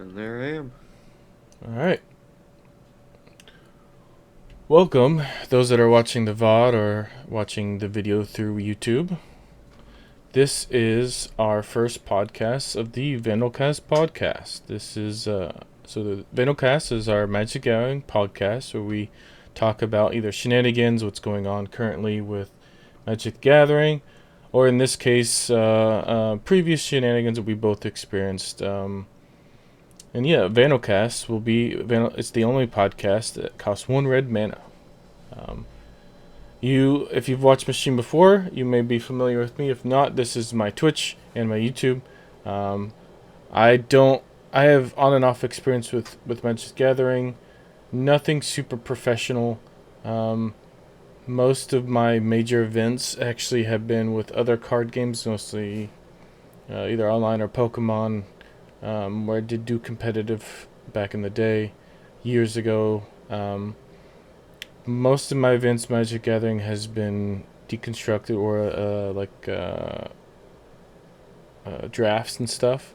And there I am. All right. Welcome, those that are watching the VOD or watching the video through YouTube. This is our first podcast of the VandalCast podcast. The VandalCast is our Magic Gathering podcast where we talk about either shenanigans, what's going on currently with Magic the Gathering, or in this case, previous shenanigans that we both experienced. And yeah, VandalCast will be it's the only podcast that costs one red mana. Um, if you've watched Machine before, you may be familiar with me. If not, this is my Twitch and my YouTube. Um, I don't. I have on and off experience with Magic Gathering. Nothing super professional. Um, most of my major events actually have been with other card games, mostly either online or Pokemon, where I did do competitive back in the day, years ago. Most of my events, Magic Gathering has been deconstructed or drafts and stuff.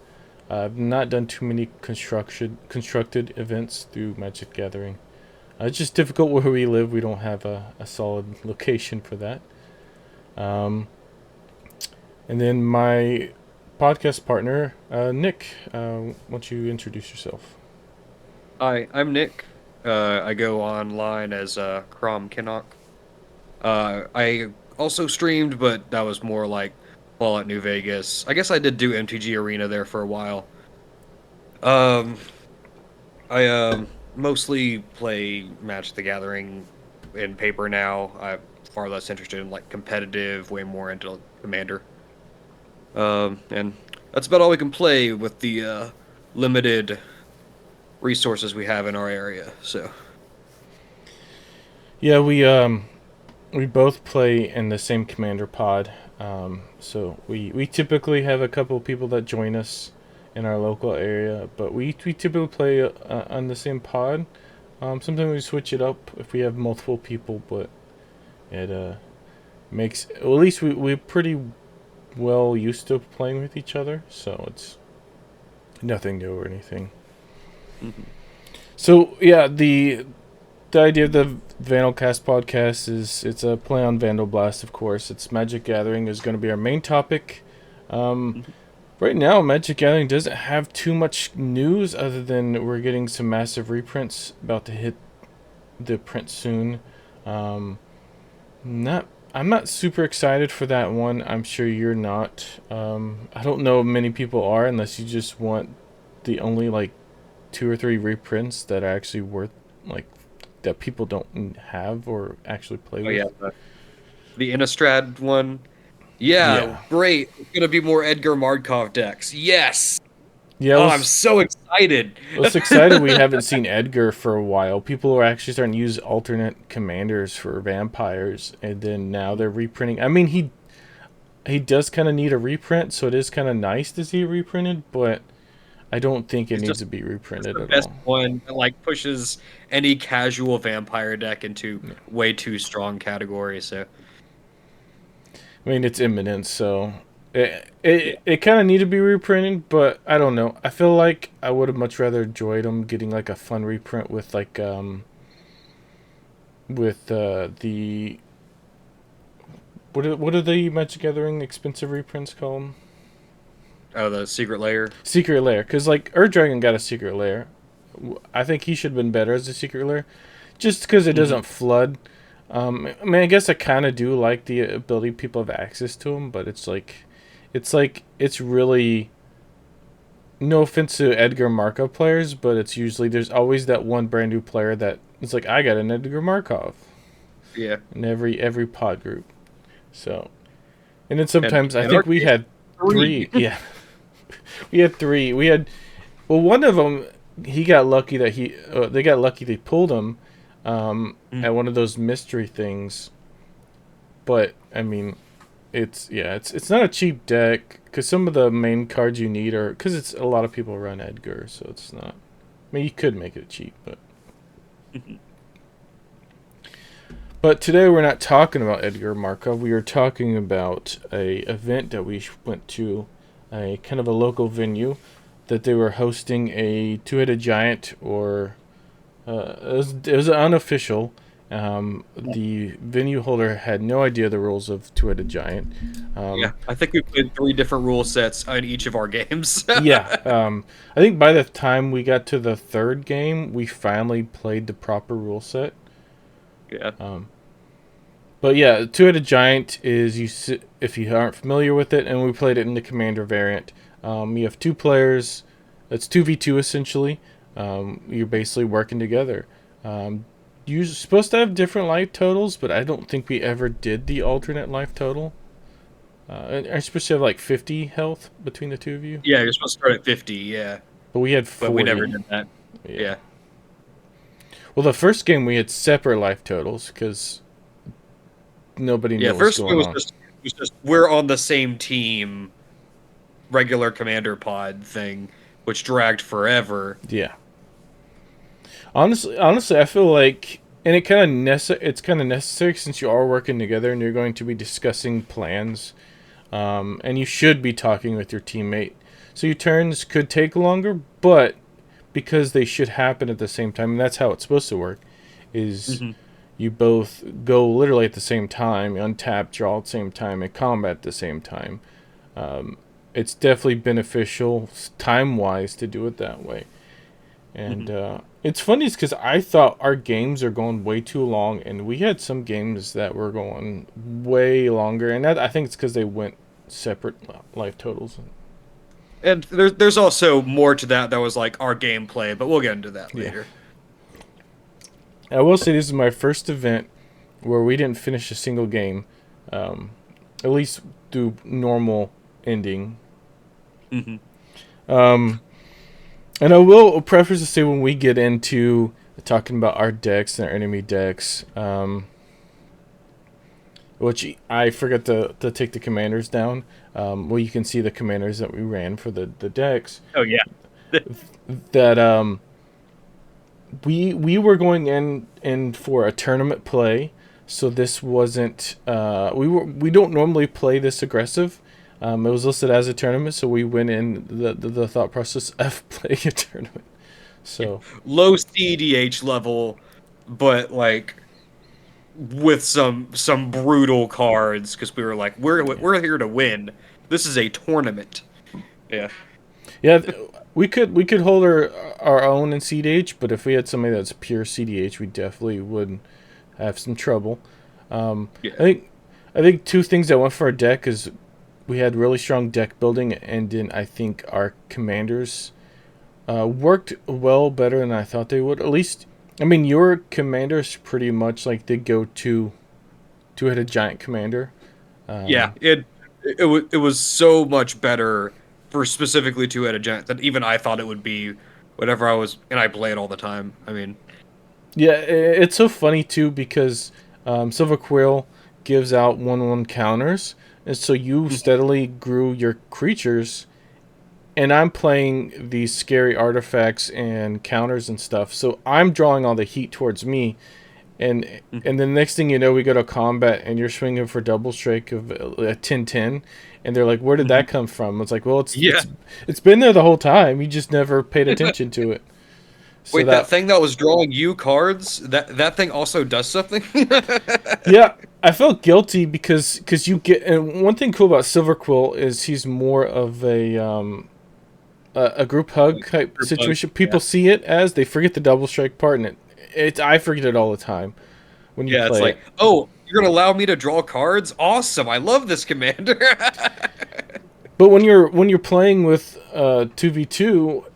I've not done too many constructed events through Magic Gathering. It's just difficult where we live. We don't have a solid location for that. And then my podcast partner, Nick. Why don't you introduce yourself? Hi, I'm Nick. I go online as Crom Kinnock. I also streamed, but that was more like Fallout New Vegas. I guess I did do MTG Arena there for a while. Um, I mostly play Magic the Gathering in paper now. I'm far less interested in like competitive, way more into Commander. And that's about all we can play with the limited resources we have in our area. So, Yeah, we both play in the same commander pod. So we typically have a couple of people that join us in our local area, but we typically play on the same pod. Sometimes we switch it up if we have multiple people, but it makes, well, at least we're pretty well used to playing with each other, so it's nothing new or anything. mhm. So yeah, the idea of the VandalCast podcast is it's a play on Vandal Blast, of course. It's Magic Gathering is going to be our main topic. Um, Mhm. right now, Magic Gathering doesn't have too much news other than we're getting some massive reprints about to hit the print soon. Um, not I'm not super excited for that one. I'm sure you're not. I don't know if many people are unless you just want the only like two or three reprints that are actually worth like that people don't have or actually play Oh yeah, with. the Innistrad one. Yeah, Yeah. great. It's gonna be more Edgar Markov decks. Yes. Yeah, Oh, I'm so excited. I was excited we haven't seen Edgar for a while. People are actually starting to use alternate commanders for vampires, and then now they're reprinting. I mean, he does kind of need a reprint, so it is kind of nice to see it reprinted, but I don't think it He's needs just to be reprinted the at best all. one that like pushes any casual vampire deck into Yeah. way too strong category. So I mean, it's imminent, so it yeah, it kind of need to be reprinted, but I don't know. I feel like I would have much rather enjoyed them getting like a fun reprint with the what are the Magic Gathering expensive reprints called? oh, the Secret Lair. Secret Lair, because like Ur Dragon got a Secret Lair. I think he should have been better as a Secret Lair, just because it Hmm. doesn't flood. I mean, I guess I kind of do like the ability people have access to them, but it's really no offense to Edgar Markov players, but it's usually there's always that one brand new player that it's like I got an Edgar Markov Yeah, in every pod group. So and then and sometimes I in our think we case, had three. three. Yeah, we had three. We had well, one of them he got lucky that they got lucky they pulled him Mm. at one of those mystery things. But I mean, it's not a cheap deck because some of the main cards you need are because it's a lot of people run Edgar, so it's not. I mean, you could make it cheap, but today we're not talking about Edgar Markov. We are talking about a event that we went to, a kind of a local venue. that they were hosting a two-headed giant, or it was unofficial. The venue holder had no idea the rules of two-headed giant. Yeah, Um, I think we played 3 different rule sets in each of our games. yeah, I think by the time we got to the third game, we finally played the proper rule set. Yeah. But yeah, two-headed giant is if you aren't familiar with it, and we played it in the commander variant. You have two players. It's 2v2 essentially. You're basically working together. You're supposed to have different life totals, but I don't think we ever did the alternate life total. And you're supposed to have like 50 health between the two of you, Yeah, you're supposed to start at 50, yeah. but we had But we 40. never did that. Yeah. Yeah. Well, the first game we had separate life totals because nobody knew Yeah, what was first one going on. was just we're on the same team, regular commander pod thing, which dragged forever. Yeah. Honestly, I feel like, and it's kind of necessary since you are working together and you're going to be discussing plans, and you should be talking with your teammate. So your turns could take longer, but because they should happen at the same time, and that's how it's supposed to work, is Hmm. you both go literally at the same time, untap, draw at the same time, and combat at the same time. It's definitely beneficial time wise to do it that way. Hmm. And it's funny because I thought our games are going way too long, and we had some games that were going way longer, and I think it's because they went separate life totals. And there's also more to that was like our gameplay, but we'll get into that Yeah, later. I will say this is my first event where we didn't finish a single game, um, at least through normal ending. Hmm. Um, and I will preface to say when we get into talking about our decks and our enemy decks, which I forgot to take the commanders down. Well, you can see the commanders that we ran for the decks. Oh yeah. That we were going in for a tournament play, so this wasn't we don't normally play this aggressive. It was listed as a tournament, so we went in the thought process of playing a tournament. So Low CDH level, but like with some brutal cards because we were like yeah, we're here to win. This is a tournament. Yeah. yeah, we could hold our own in CDH, but if we had somebody that's pure CDH, we definitely would have some trouble. I Yeah. think I think two things that went for our deck is we had really strong deck building, and then I think our commanders worked well better than I thought they would. At least, I mean, your commanders pretty much like did go to hit a giant commander. Yeah, Um, it was so much better for specifically two headed giant that even I thought it would be whatever I was, and I play it all the time. I mean, yeah, it's so funny too because Silver Quill gives out 1/1 counters, and so you steadily grew your creatures. And I'm playing these scary artifacts and counters and stuff, so I'm drawing all the heat towards me. and and the next thing you know, we go to combat and you're swinging for double strike of a 10-10, and they're like, where did that come from? It's like, well, it's yeah. it's it's been there the whole time, you just never paid attention to it. So Wait, that that, thing that was drawing you cards, that thing also does something? yeah, I felt guilty because you get, and one thing cool about Silver Quill is he's more of a group hug type Group hug, situation. yeah. People see it as they forget the double strike part, and it I forget it all the time when you Yeah, it's play like, it. oh, you're gonna allow me to draw cards? Awesome! I love this commander. But when you're playing with 2v2,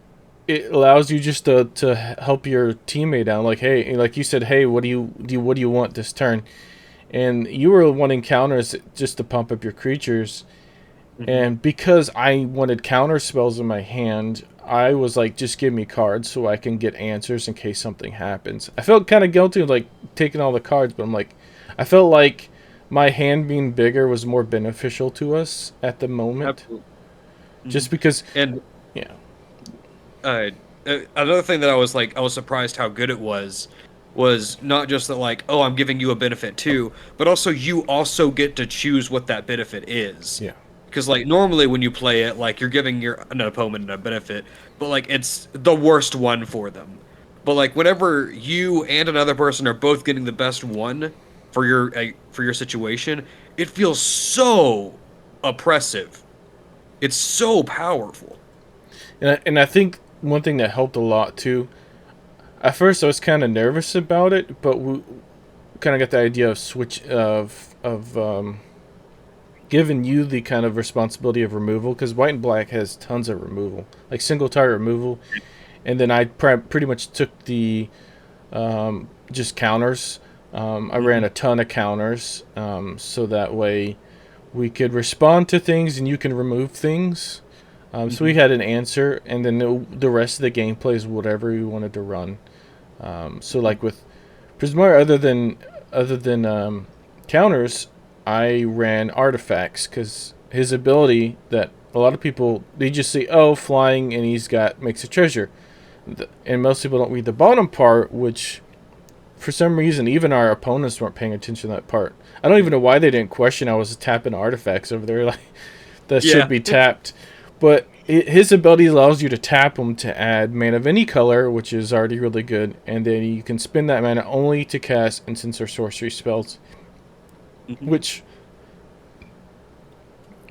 it allows you just to help your teammate out. Like, hey, like you said, hey, what do you want this turn? And you were wanting counters just to pump up your creatures. Mhm. And because I wanted counter spells in my hand, I was like, just give me cards so I can get answers in case something happens. I felt kind of guilty of like taking all the cards, but I'm like, I felt like my hand being bigger was more beneficial to us at the moment. Absolutely. Just Mhm. because, And yeah, uh, another thing that I was surprised how good it was not just that like, oh, I'm giving you a benefit too, but also you also get to choose what that benefit is. yeah. Because like normally when you play it, like you're giving your an opponent a benefit, but like it's the worst one for them. But like whenever you and another person are both getting the best one for your situation, it feels so oppressive. It's so powerful. And I think one thing that helped a lot too. At first, I was kind of nervous about it, but we kind of got the idea of giving you the kind of responsibility of removal, because white and black has tons of removal, like single target removal, and then I pretty much took the just counters. I ran Hmm. a ton of counters, so that way we could respond to things and you can remove things. So we Hmm. had an answer, and then the rest of the gameplay is whatever we wanted to run. So Hmm. like with Prismar, other than counters, I ran artifacts because his ability that a lot of people they just say, oh, flying and he's got makes a treasure, and most people don't read the bottom part, which for some reason even our opponents weren't paying attention to that part. I don't even know why they didn't question I was tapping artifacts over there like that should Yeah. be tapped, but his ability allows you to tap them to add mana of any color, which is already really good, and then you can spend that mana only to cast instants or sorcery spells, Hmm.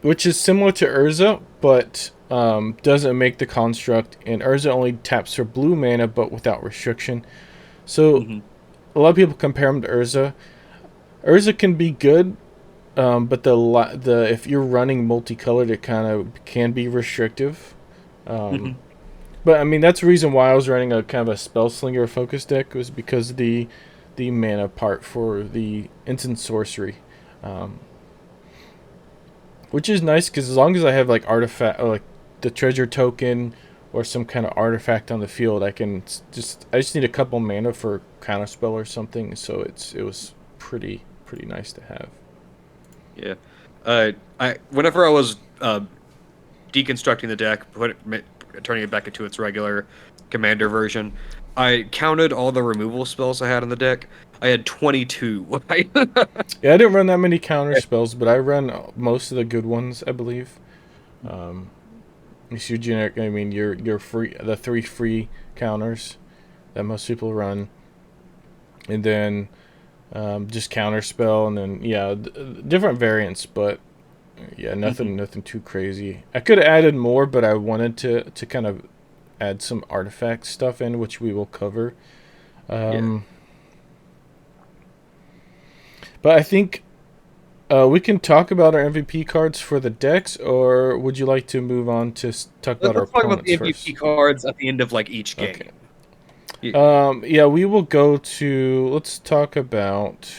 which is similar to Urza, but doesn't make the construct. And Urza only taps for blue mana, but without restriction. So Hmm. a lot of people compare him to Urza. Urza can be good, but the if you're running multicolored, it kind of can be restrictive. Um, Hmm. but I mean that's the reason why I was running a kind of a spell slinger focus deck was because of the mana part for the instant sorcery. Um, which is nice because as long as I have like artifact, or like the treasure token, or some kind of artifact on the field, I just need a couple mana for counter spell or something. So it was pretty nice to have. Yeah. I whenever I was deconstructing the deck, turning it back into its regular commander version, I counted all the removal spells I had in the deck. I had 22. Yeah, I didn't run that many counter spells, but I run most of the good ones, I believe. Um, it's your generic. I mean, your free the three free counters that most people run, and then just counter spell, and then yeah, different variants, but yeah, Mhm. nothing too crazy. I could have added more, but I wanted to kind of add some artifact stuff in, which we will cover. Yeah. Um, but I think we can talk about our MVP cards for the decks, or would you like to move on to talk about our Let's talk about opponents the MVP first? cards at the end of like each Okay. game. Y- Yeah, we will go to. Let's talk about.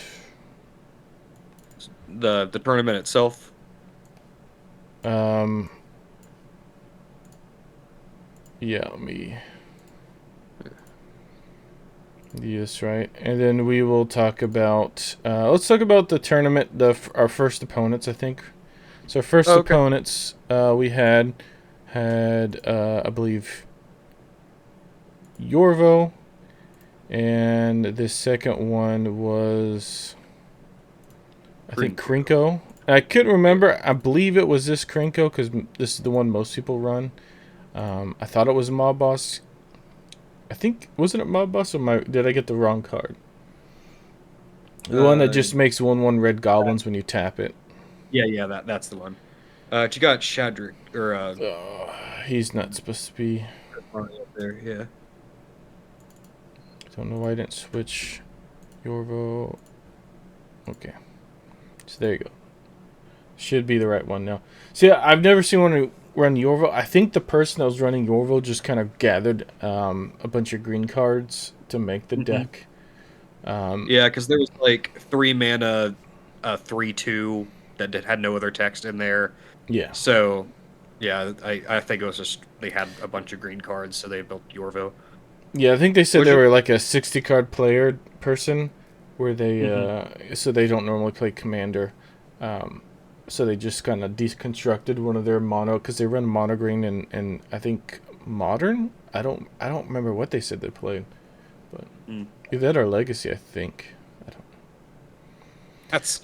The tournament itself. Um, yeah, let me. Yes, right. And then we will talk about. Let's talk about the tournament. Our first opponents, I think. So our first Oh, okay. opponents, we had I believe Yorvo, and the second one was I think Krinko. Krinko. I couldn't Yeah. remember. I believe it was this Krinko because this is the one most people run. I thought it was Mob Boss. I think wasn't it Mob Boss or did I get the wrong card? The one that Uh, just makes 1/1 red goblins when you tap it. yeah, that's the one. You got Shadrick or He's not supposed to be. Arnie up there. Yeah. Don't know why I didn't switch Yorvo. Okay, so there you go. Should be the right one now. See, I've never seen one run Yorvo. I think the person that was running Yorvo just kind of gathered a bunch of green cards to make the Hmm. deck. Um, Yeah, because there was like 3 mana, 3/2 that had no other text in there. yeah. So, yeah, I think it was just they had a bunch of green cards, so they built Yorvo. Yeah, I think they said Was they your were like a 60 card player person where they Mhm. so they don't normally play commander. Um, so they just kind of deconstructed one of their mono because they run mono green and I think modern. I don't remember what they said they played, but Mm. either that or legacy. I think. I don't. That's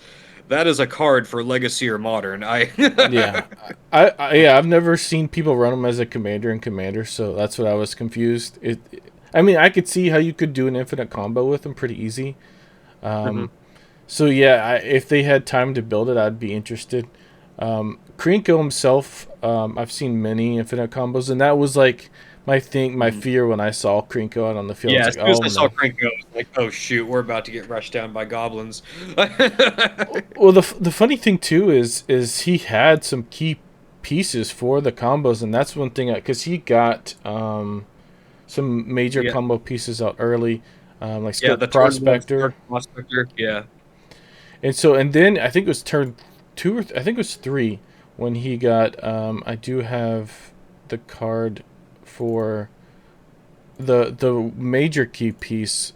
that is a card for Legacy or Modern. I Yeah, yeah, I've never seen people run them as a commander and commander, so that's what I was confused. I mean, I could see how you could do an infinite combo with them pretty easy. Mhm. So yeah, if they had time to build it, I'd be interested. Krinko himself, I've seen many infinite combos, and that was like my thing, my Mhm. fear when I saw Krinko out on the field. Yeah, It's as like, soon as oh I saw no. Crank go, I was like, "Oh shoot, we're about to get rushed down by goblins." Well, the funny thing too is he had some key pieces for the combos, and that's one thing because he got some major Yeah, combo pieces out early, like yeah, Skirt the turn one Prospector, start prospector. Yeah. and then I think it was turn two, I think it was three when he got. I do have the card for the major key piece.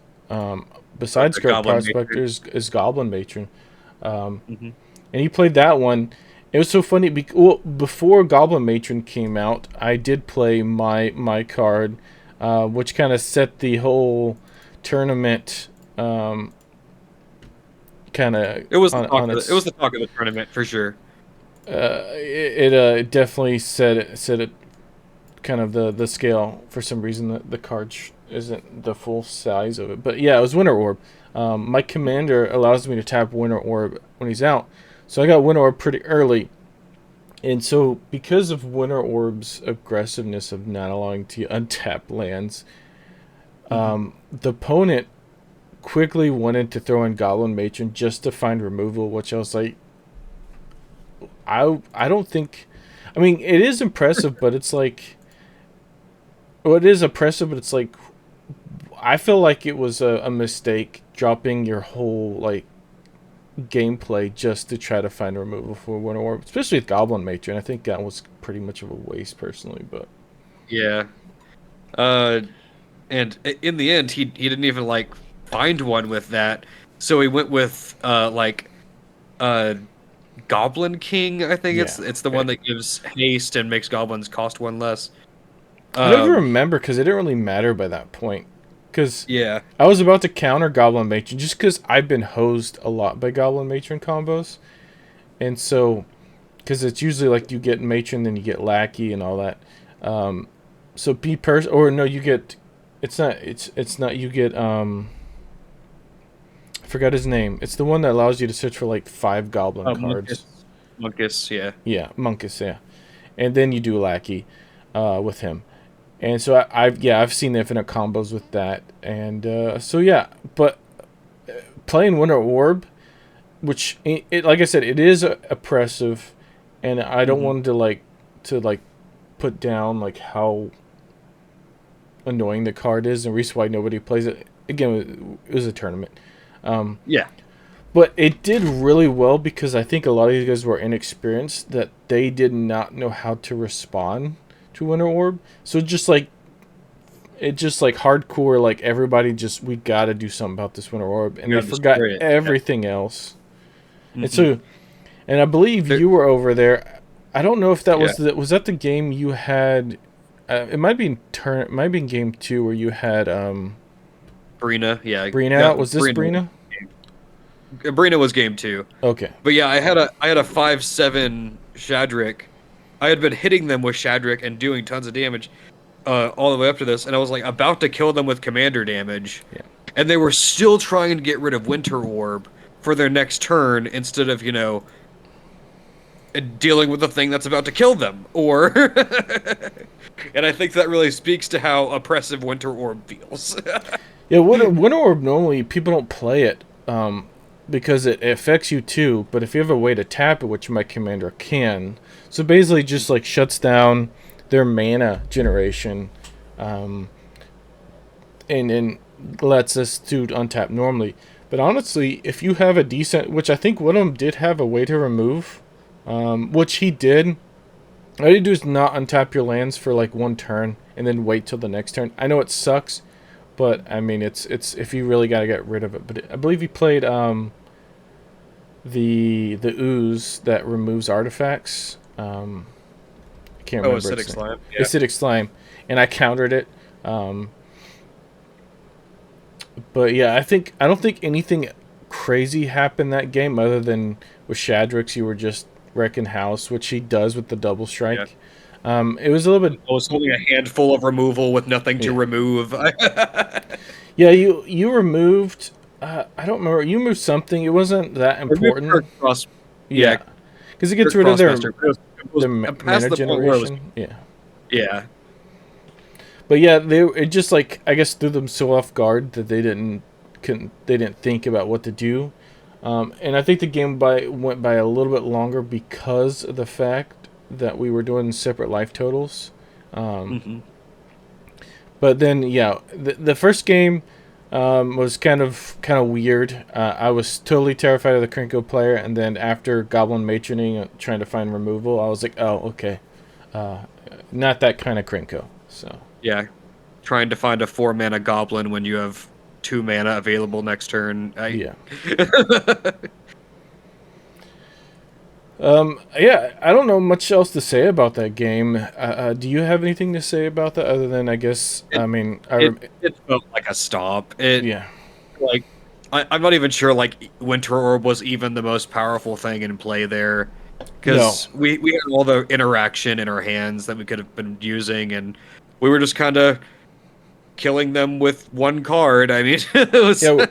Besides The Skirt goblin Prospector matron. is Goblin Matron. Hmm. And he played that one. It was so funny. Well, before Goblin Matron came out, I did play my card, which kind of set the whole tournament kind of It was the talk on of it was its. the talk of the tournament for sure. It definitely set it kind of the scale for some reason. The card isn't the full size of it, but yeah, it was Winter Orb. My commander allows me to tap Winter Orb when he's out, so I got Winter Orb pretty early. And so, because of Winter Orb's aggressiveness of not allowing to untap lands, Hmm. the opponent quickly wanted to throw in Goblin Matron just to find removal, which I was like, I don't think. I mean, it is impressive, but it's like, well, it is impressive, but it's like, I feel like it was a mistake dropping your whole like gameplay just to try to find a removal for Winter Orb, especially with Goblin Matron. I think that was pretty much of a waste personally, but. Yeah. Uh, and in the end, he didn't even like find one with that, so he went with uh Goblin King. I think Yeah. it's the one that gives haste and makes goblins cost one less. I don't even Um, remember because it didn't really matter by that point. Because yeah. I was about to counter Goblin Matron just because I've been hosed a lot by Goblin Matron combos. And so, because it's usually like you get Matron, then you get Lackey and all that. Um, so be or no, you get. It's not you get I forgot his name. It's the one that allows you to search for like 5 goblin Oh, cards. Monkus, yeah. Yeah, Monkus, yeah. And then you do Lackey with him. And so I've seen infinite combos with that, and so yeah. But playing Winter Orb, which like I said, it is oppressive, and I don't Hmm. want to put down like how annoying the card is, and reason why nobody plays it. Again, it was a tournament, Yeah. but it did really well because I think a lot of these guys were inexperienced that they did not know how to respond to Winter Orb. So just like hardcore, like everybody just we gotta do something about this Winter Orb, and You they gotta forgot destroy it. Yeah. everything else. And Hmm. so, and I believe There, you were over there. I don't know if that yeah. was that the game you had. It might be it might be in game two where you had Brina, yeah. Brina Yeah, out. Was this Brina. Brina? Brina was game two. Okay. But yeah, I had a 5/7 Shadrick. I had been hitting them with Shadrick and doing tons of damage all the way up to this, and I was like about to kill them with commander damage, Yeah. and they were still trying to get rid of Winter Orb for their next turn instead of dealing with the thing that's about to kill them. Or, and I think that really speaks to how oppressive Winter Orb feels. Yeah. Winter Orb normally people don't play it because it affects you too. But if you have a way to tap it, which my commander can, so basically just like shuts down their mana generation, um, and then lets us do untap normally. But honestly, if you have a decent, which I think one of them did have a way to remove, which he did. All you do is not untap your lands for like one turn and then wait till the next turn. I know it sucks, but I mean it's if you really gotta get rid of it. But I believe he played the ooze that removes artifacts. I can't Oh, remember acidic its name. slime. Yeah. Acidic slime, and I countered it. Um, but yeah, I don't think anything crazy happened that game other than with Shadrix you were just wrecking house, which he does with the double Yeah. strike. It was a little bit. I was holding a handful of removal with nothing to Yeah. remove. Yeah, you removed. I don't remember. You moved something. It wasn't that Removed important. Kirk Cross. Yeah, Yeah, because it gets Kirk rid of Crossmaster. But it was past mana the point where it was. generation. Yeah, Yeah. but yeah, it just like I guess threw them so off guard that they didn't think about what to do, and I think the game went by a little bit longer because of the fact that we were doing separate life totals. Um, Hmm. But then, yeah, the first game was kind of weird. I was totally terrified of the Krinko player, and then after Goblin Matroning, trying to find removal, I was like, oh, okay, uh, not that kind of Krinko. So Yeah. Trying to find a 4 mana goblin when you have 2 mana available next turn. yeah, yeah. I don't know much else to say about that game. Do you have anything to say about that other than I guess it I mean it it felt like a stomp. Yeah, Like I'm not even sure like Winter Orb was even the most powerful thing in play there, no, because we had all the interaction in our hands that we could have been using, and we were just kind of killing them with one card. I mean, it was. yeah.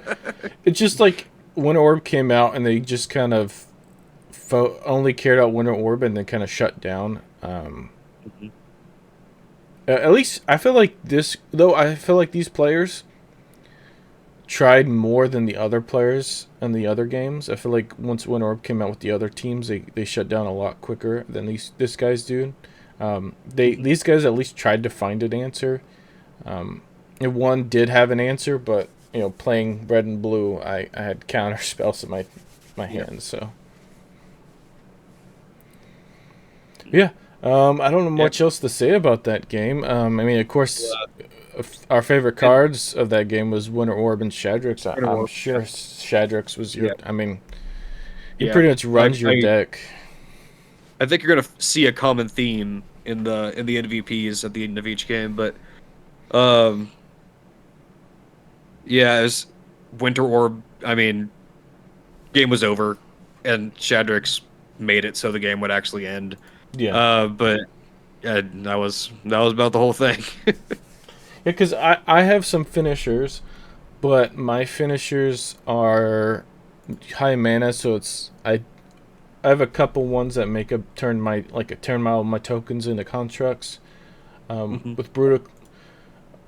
It's just like when Orb came out and they just kind of only cared about Winter Orb and then kind of shut down. Mhm. At least I feel like this, though. I feel like these players tried more than the other players in the other games. I feel like once Winter Orb came out with the other teams, they shut down a lot quicker than this guys do. These guys at least tried to find an answer. And one did have an answer, but playing red and blue, I had counter spells in my Yeah. hands, so. Yeah. I don't know Yeah. much else to say about that game. I mean, of course, Uh, our favorite and cards of that game was Winter Orb and Shadrix. Winter I'm Orb. sure Shadrix was your. Yeah. I mean, he Yeah. pretty much I, runs your I deck. I think you're gonna see a common theme in the NVPs at the end of each game, but um, yeah, as Winter Orb. I mean, game was over, and Shadrix made it so the game would actually end. Yeah. But that was about the whole thing. Yeah, because I have some finishers, but my finishers are high mana, so I have a couple ones that make a turn my like a turn my tokens into constructs. Hmm. With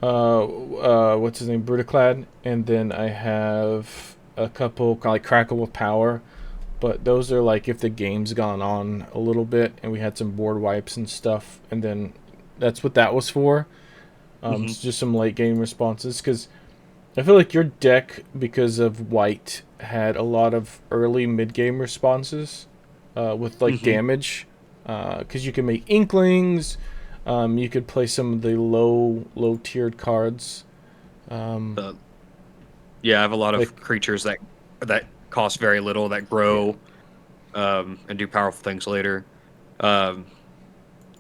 what's his name, Brutaclad, and then I have a couple like Crackle with Power, but those are like if the game's gone on a little bit and we had some board wipes and stuff, and then that's what that was for. Hmm. It's just some late game responses because I feel like your deck, because of white, had a lot of early mid game responses with like Hmm. damage, because you can make inklings. You could play some of the low tiered cards. Um, Uh, yeah, I have a lot of like creatures that cost very little that yeah, grow and do powerful things later. Um,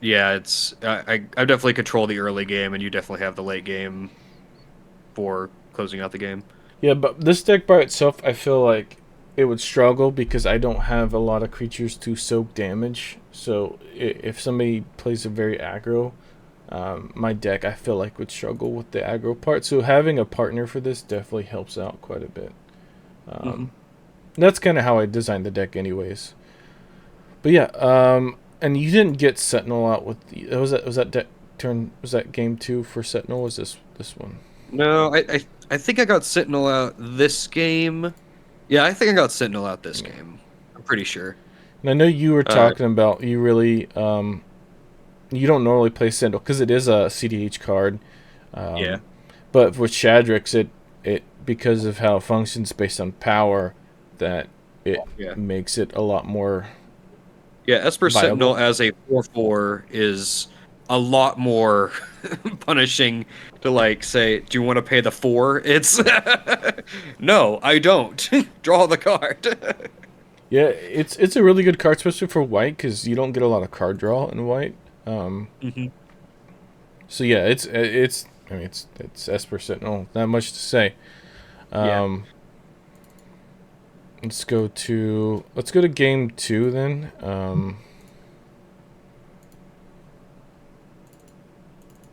yeah, I definitely control the early game, and you definitely have the late game for closing out the game. yeah. But this deck by itself, I feel like it would struggle because I don't have a lot of creatures to soak damage. So if somebody plays a very aggro, my deck I feel like would struggle with the aggro part. So having a partner for this definitely helps out quite a bit. Hmm. That's kind of how I designed the deck, anyways. But yeah, and you didn't get Sentinel out with was that turn was that game 2 for Sentinel? Was this one? No, I think I got Sentinel out this game. Yeah, I think I got Sentinel out this Yeah. game. I'm pretty sure. And I know you were Uh, talking about you really you don't normally play Sentinel because it is a CDH card, yeah, um, but with Shadrix it because of how it functions based on power that it yeah. makes it a lot more Yeah, Esper viable. Sentinel as a 4/4 is a lot more punishing to like say, do you want to pay the 4? It's no, I don't. Draw the card. Yeah, it's a really good card, especially for white, because you don't get a lot of card draw in white. Um, Hmm. so yeah, it's I mean it's Esper Sentinel. Not much to say. Yeah. Um, Let's go to game 2 then.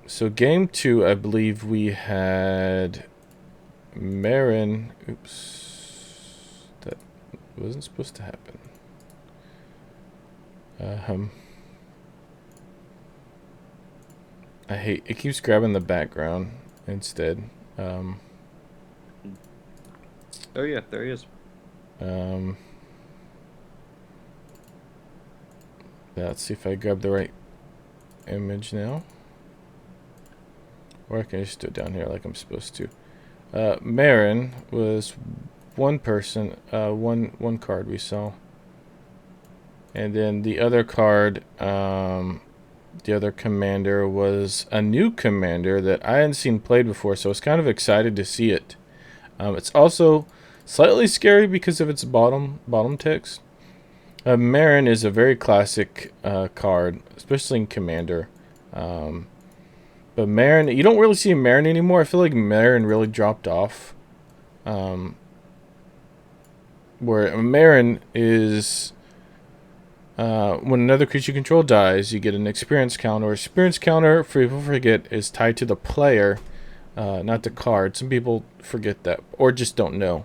So game 2, I believe we had Marin. Oops, that wasn't supposed to happen. I hate it. Keeps grabbing the background instead. Oh yeah, there he is. Yeah, let's see if I grab the right image now. Or I can just do it down here like I'm supposed to. Marin was one person, one card we saw. And then the other card, the other commander was a new commander that I hadn't seen played before, so I was kind of excited to see it. It's also slightly scary because of its bottom text. Marin is a very classic card, especially in Commander. But Marin, you don't really see Marin anymore. I feel like Marin really dropped off. Where Marin is when another creature you control dies, you get an experience counter. Experience counter, for people forget, is tied to the player, not the card. Some people forget that or just don't know.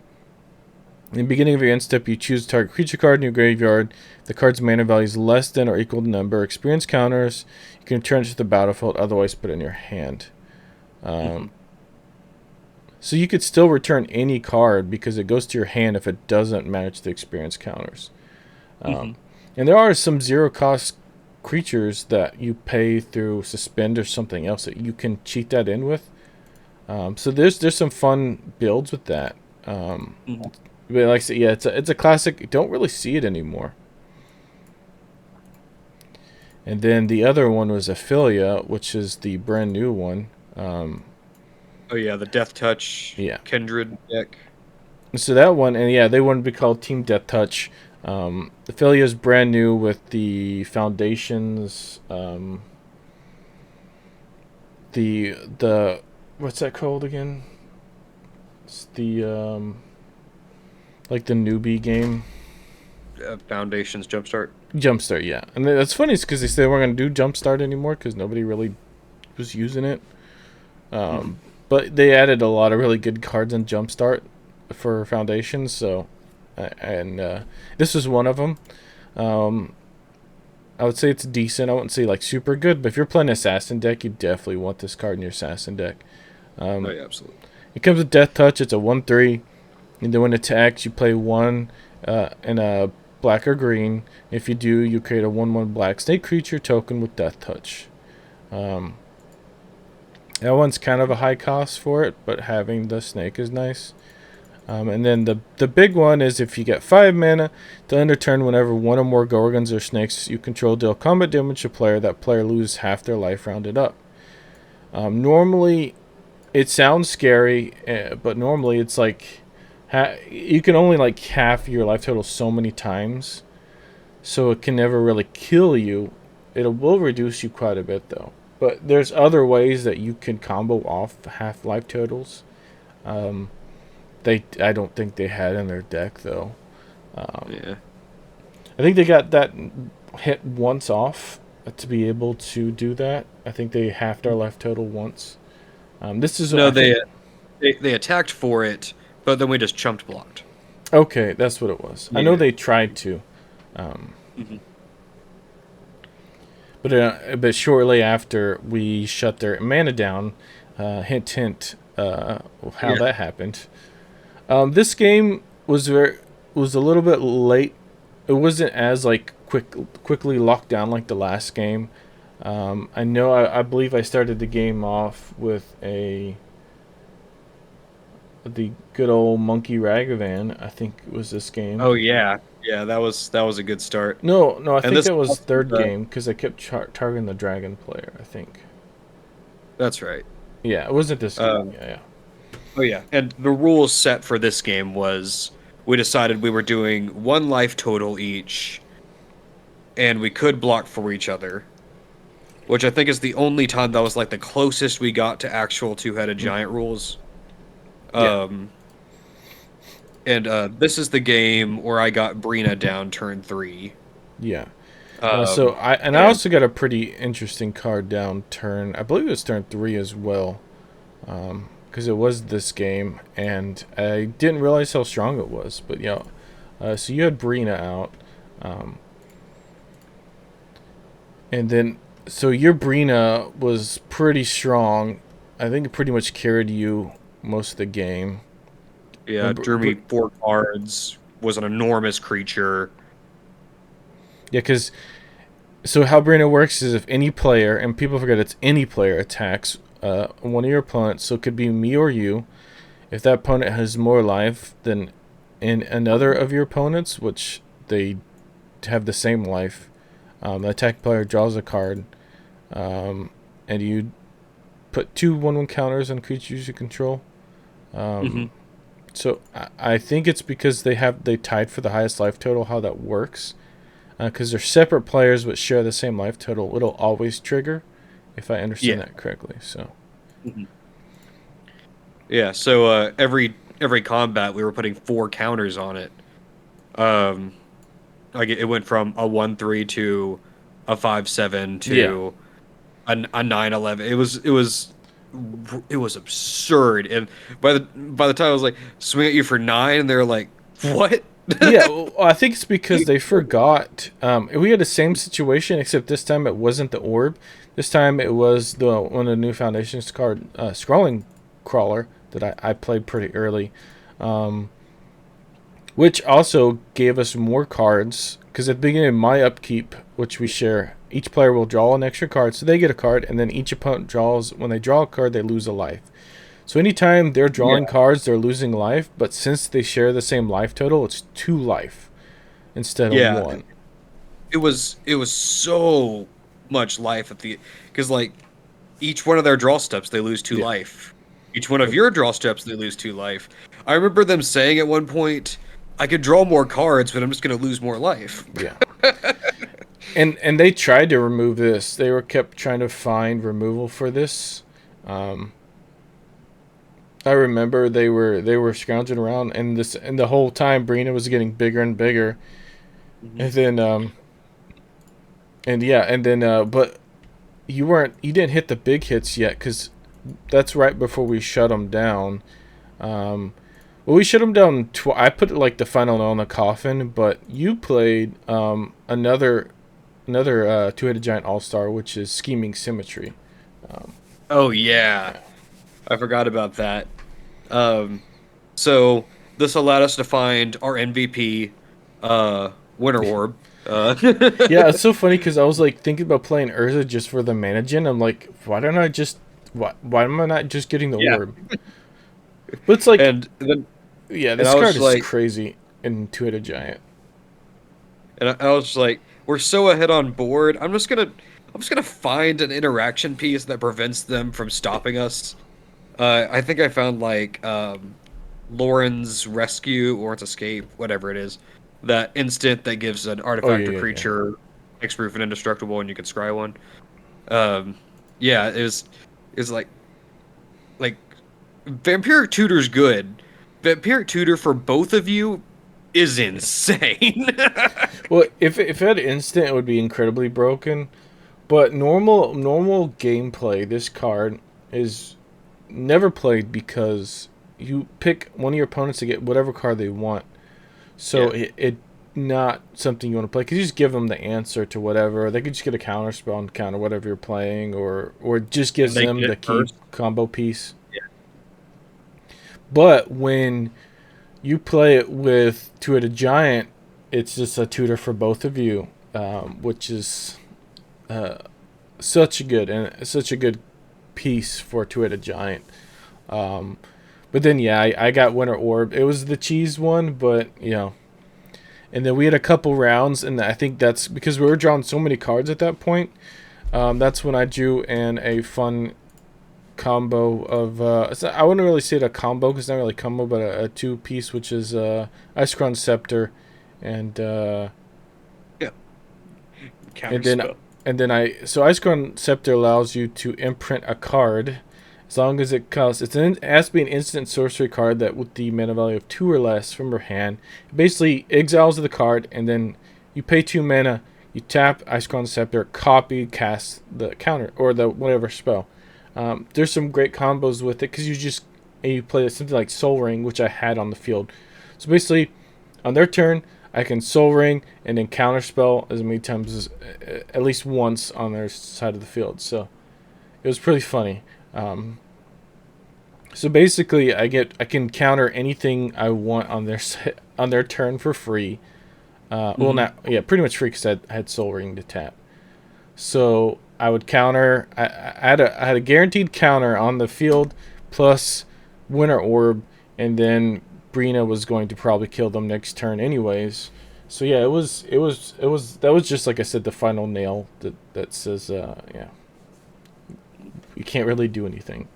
In the beginning of your end step, you choose a target creature card in your graveyard. The card's mana value is less than or equal to number. Experience counters, you can return it to the battlefield, otherwise put it in your hand. So you could still return any card because it goes to your hand if it doesn't match the experience counters. And there are some zero-cost creatures that you pay through Suspend or something else that you can cheat that in with. So there's some fun builds with that. But like I said, yeah, it's a classic. You don't really see it anymore. And then the other one was Ophelia, which is the brand new one. Oh yeah, the Death Touch Kindred deck. So that one, and yeah, they wanted to be called Team Death Touch. Ophelia is brand new with the foundations. The what's that called again? It's the like the newbie game. Foundations Jumpstart. Jumpstart, yeah. And that's funny because they said we're going to do Jumpstart anymore because nobody really was using it. But they added a lot of really good cards in Jumpstart for Foundations. So, and this was one of them. I would say it's decent. I wouldn't say like super good, but if you're playing Assassin deck, you definitely want this card in your Assassin deck. Oh yeah, absolutely. It comes with Death Touch. It's a 1/3. And then when it attacks, you play one in a black or green. If you do, you create a 1/1 black snake creature token with Death Touch. That one's kind of a high cost for it, but having the snake is nice. And then the big one is if you get 5 mana, to end a turn whenever one or more Gorgons or snakes you control deal combat damage to a player, that player loses half their life rounded up. Normally, it sounds scary, but normally it's like you can only like half your life total so many times, so it can never really kill you. It will reduce you quite a bit though. But there's other ways that you can combo off half life totals. I don't think they had in their deck though. Yeah. I think they got that hit once off to be able to do that. I think they halved our life total once. This is no, they attacked for it, but then we just chumped blocked. Okay, that's what it was. Yeah. I know they tried to. But shortly after we shut their mana down, hint hint, how that happened. This game was a little bit late. It wasn't as like quickly locked down like the last game. I know I believe I started the game off with the good old Monkey Ragavan. I think it was this game. Oh yeah, that was a good start. No, I think that was third game because I kept targeting the dragon player. I think. That's right. Yeah, it wasn't this game. Yeah. Oh yeah, and the rules set for this game was we decided we were doing 1 life total each, and we could block for each other, which I think is the only time that was like the closest we got to actual two-headed giant rules. And this is the game where I got Brina down turn 3. Yeah. So Um, I and also got a pretty interesting card down turn. I believe it was turn 3 as well, because it was this game, and I didn't realize how strong it was. But yeah, so you had Brina out, um, and then so your Brina was pretty strong. I think it pretty much carried you most of the game. yeah, And drew me 4 cards, was an enormous creature. yeah, because so how Brina works is if any player, and people forget it's any player, attacks one of your opponents, so it could be me or you. If that opponent has more life than in another of your opponents, which they have the same life, the attack player draws a card, and you put 2/1/1 counters on creatures you control. Hmm. So I think it's because they tied for the highest life total. How that works, because they're separate players but share the same life total. It'll always trigger, if I understand Yeah. that correctly. So Mhm. Yeah, so every combat we were putting 4 counters on it. Um like it went from a 1/3 to a 5/7 yeah, to a 9/11. It was absurd. And by the time I was like swing at you for 9, and they're like, "What?" yeah. Well, I think it's because they forgot. We had the same situation, except this time it wasn't the orb. This time it was the one of the new foundations card, scrolling crawler that I played pretty early. Um, which also gave us more cards because at the beginning of my upkeep, which we share, each player will draw an extra card, so they get a card, and then each opponent draws. When they draw a card, they lose a life. So anytime they're Yeah. drawing cards, they're losing life. But since they share the same life total, it's 2 life instead of Yeah. 1. It was so much life at the because like each one of their draw steps they lose 2 Yeah, life. Each one of your draw steps they lose 2 life. I remember them saying at one point, "I could draw more cards, but I'm just going to lose more life." yeah. And they tried to remove this. They were kept trying to find removal for this. Um, I remember they were scrounging around, and the whole time Brina was getting bigger and bigger, Mhm. and then and yeah, and then but you didn't hit the big hits yet because that's right before we shut them down. Um, well, we shut them down. I put like the final nail in the coffin, but you played another two-headed giant all-star, which is scheming symmetry. Um, Oh yeah. yeah. I forgot about that. Um so this allowed us to find our MVP Winter Orb. Yeah, it's so funny because I was like thinking about playing Urza just for the mana gen. I'm like, why am I not just getting the Yeah. orb? But it's like, And then yeah, and this I card was is like crazy in two-headed giant. I was like, we're so ahead on board. I'm just gonna find an interaction piece that prevents them from stopping us. I think I found like Lauren's rescue or its escape, whatever it is. That instant that gives an Oh yeah, artifact or yeah, yeah. creature hexproof and indestructible, and you can scry one. Um, yeah, it was like Vampiric Tutor's good. Vampiric Tutor for both of you is insane. Well, if it had instant, it would be incredibly broken. But normal gameplay, this card is never played because you pick one of your opponents to get whatever card they want. So Yeah, it not something you want to play because you just give them the answer to whatever. They could just get a counter spell and counter whatever you're playing, or it just and gives they get them it the key first. combo piece. But when you play it with two-headed giant, it's just a tutor for both of you, which is uh, such a good piece for two-headed giant. Um, but then yeah, I got Winter Orb. It was the cheese one, but you know. And then we had a couple rounds, and I think that's because we were drawing so many cards at that point. That's when I drew in a fun combo of I wouldn't really say it a combo because it's not really combo, but a two piece, which is Ice Crown Scepter, and Yeah, counter and then spell. and then I so Ice Crown Scepter allows you to imprint a card. As long as it costs, it has to be an instant sorcery card that with the mana value of 2 or less from your hand. It basically exiles the card, and then you pay 2 mana, you tap Icecrown Scepter, copy, cast the counter, or the whatever spell. There's some great combos with it, because you play something like Soul Ring, which I had on the field. So basically, on their turn, I can Soul Ring and then counterspell as many times as at least once on their side of the field. So it was pretty funny. So basically, I can counter anything I want on their turn for free. Well, not pretty much free because I had Soul Ring to tap. So I would counter. I had a guaranteed counter on the field, plus Winter Orb, and then Brina was going to probably kill them next turn anyways. So yeah, it was that was just like I said, the final nail that says yeah, you can't really do anything.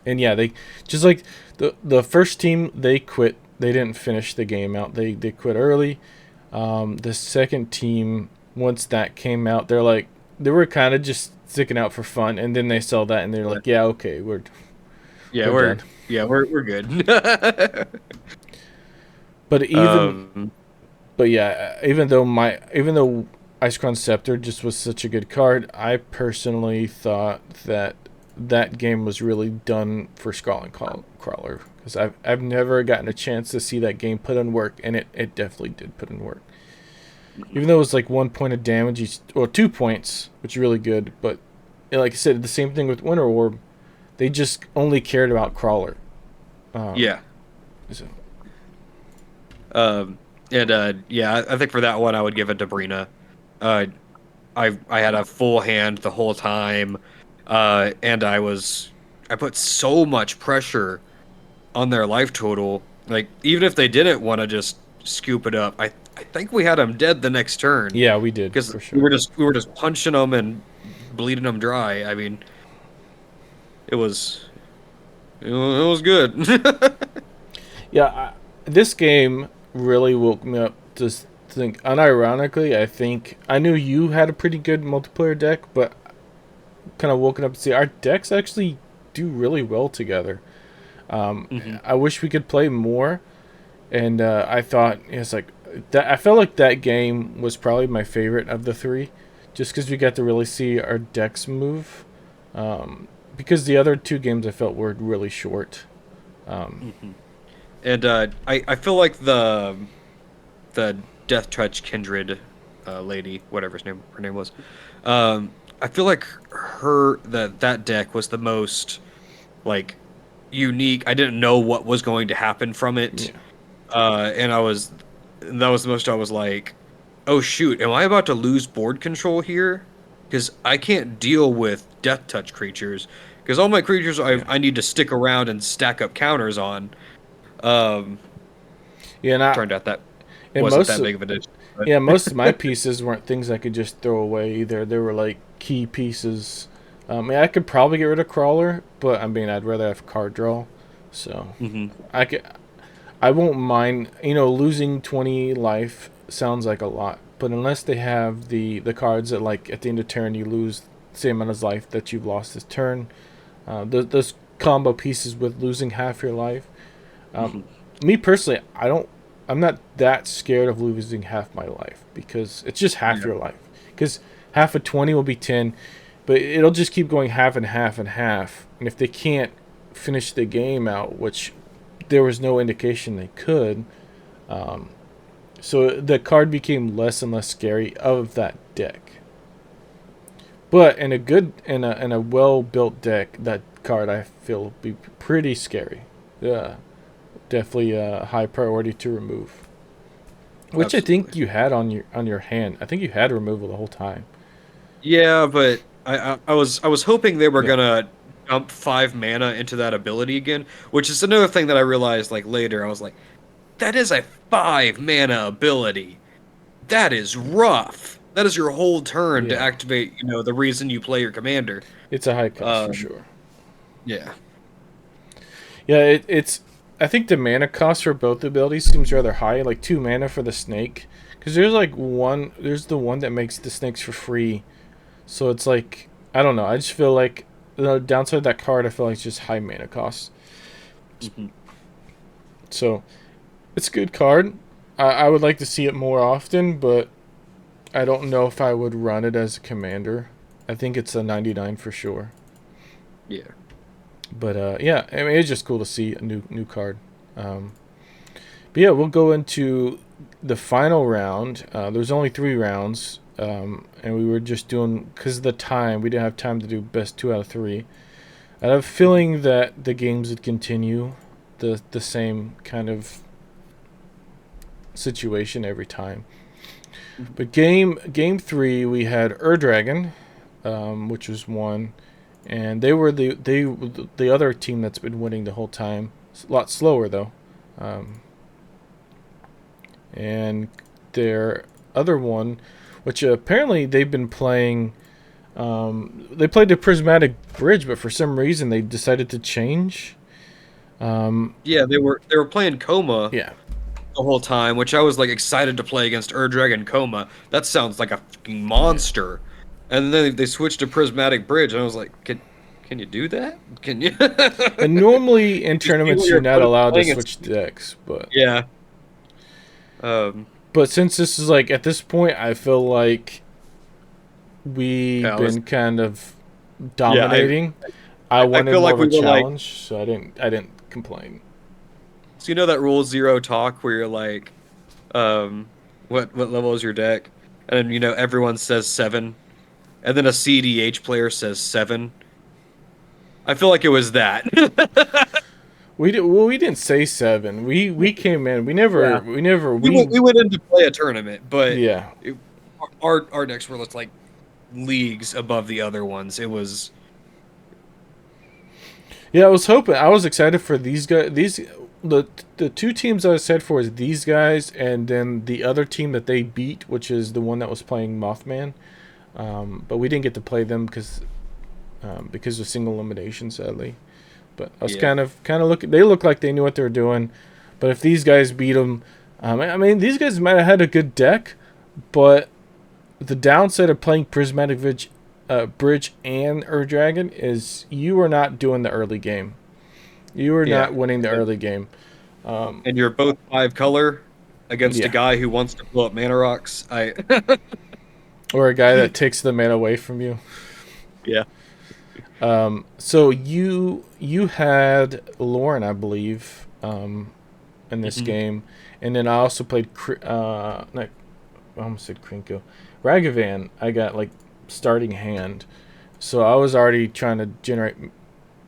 And yeah, they just like the first team, they quit. They didn't finish the game out. They quit early. The second team, once that came out, they were kind of just sticking out for fun, and then they saw that and they're like, yeah, okay, we're done. we're good. But um, even though Icecrown Scepter just was such a good card, I personally thought that game was really done for Scrawling Crawler, because I've never gotten a chance to see that game put in work, and it definitely did put in work. Even though it was like 1 point of damage each, or 2 points, which is really good, but like I said, the same thing with Winter Orb. They just only cared about Crawler. yeah. So. I think for that one I would give it to Brina. I had a full hand the whole time, and I put so much pressure on their life total. Like even if they didn't want to just scoop it up, I think we had them dead the next turn. Yeah, we did Because for sure. we were just punching them and bleeding them dry. I mean, it was it was good. Yeah, this game really woke me up to think. Unironically, I think I knew you had a pretty good multiplayer deck, but kind of woken up to see our decks actually do really well together. I wish we could play more, and I thought it's like that. I felt like that game was probably my favorite of the three, just because we got to really see our decks move. Because the other two games I felt were really short. And I feel like the Death Touch Kindred lady, whatever her name was, I feel like that deck was the most like unique. I didn't know what was going to happen from it, and that was the most I was like, oh shoot, am I about to lose board control here? Because I can't deal with Death Touch creatures. Because all my creatures I need to stick around and stack up counters on. Um, Yeah, Turned out that and wasn't that big of a deal. most of my pieces weren't things I could just throw away either. They were like key pieces. I could probably get rid of Crawler, but I mean, I'd rather have card draw. So I won't mind. Losing 20 life sounds like a lot, but unless they have the cards that like at the end of turn you lose the same amount of life that you've lost this turn, those combo pieces with losing half your life. Me personally, I'm not that scared of losing half my life because it's just half your life. Because half of 20 will be 10, but it'll just keep going half and half and half. And if they can't finish the game out, which there was no indication they could, so the card became less and less scary of that deck. But in a well built deck, that card I feel will be pretty scary. Yeah. Definitely a high priority to remove. Which I think you had on your hand. I think you had removal the whole time. Yeah, but I was hoping they were gonna dump 5 mana into that ability again, which is another thing that I realized like later. I was like, that is a 5 mana ability. That is rough. That is your whole turn to activate, the reason you play your commander. It's a high cost for sure. Yeah. Yeah, it's. I think the mana cost for both abilities seems rather high, like 2 mana for the snake. Because there's the one that makes the snakes for free. So it's like, I don't know, I just feel like the downside of that card, I feel like, is just high mana cost. Hmm. So it's a good card. I would like to see it more often, but I don't know if I would run it as a commander. I think it's a 99 for sure. Yeah. But yeah, I mean, it's just cool to see a new card. Um, but yeah, we'll go into the final round. There's only 3 rounds, and we were just doing, because of the time, we didn't have time to do best 2 out of 3. I have a feeling that the games would continue the same kind of situation every time. Hmm. But game 3, we had Dragon, which was one, and they were the other team that's been winning the whole time. It's a lot slower though, um, and their other one, which apparently they've been playing. They played the Prismatic Bridge, but for some reason they decided to change. Yeah, they were playing Coma Yeah, the whole time, which I was like excited to play against Dragon Coma. That sounds like a fucking yeah. monster. And then they switched to Prismatic Bridge, and I was like, can you do that? Can you? And normally in You see what tournaments you're your not opponent's allowed to playing and switch decks, but yeah. Um, since this is like at this point, I feel like we've yeah, I was been kind of yeah, dominating. I I wanted feel more like of a we were like, challenge, so I didn't complain. so you know that rule zero talk where you're like, what level is your deck? And then everyone says 7, and then a CDH player says 7. I feel like it was that. We didn't say 7. We came in. Yeah. We We went in to play a tournament, but yeah. it, our decks were just like leagues above the other ones. It was Yeah, I was hoping. I was excited for these guys. The the 2 teams I was excited for is these guys, and then the other team that they beat, which is the one that was playing Mothman. But we didn't get to play them because of single elimination, sadly. But I was yeah, kind of looking. They looked like they knew what they were doing. But if these guys beat them, I mean, these guys might have had a good deck, but the downside of playing Bridge and Dragon is you are not doing the early game. You are yeah. not winning the early game. Um, And you're both 5 color against a yeah, guy who wants to blow up mana rocks. or a guy that takes the mana away from you. Yeah. So you had Lauren, I believe, in this Hmm. game, and then I also played. Not, I almost said Krinko, Ragavan. I got like starting hand, so I was already trying to generate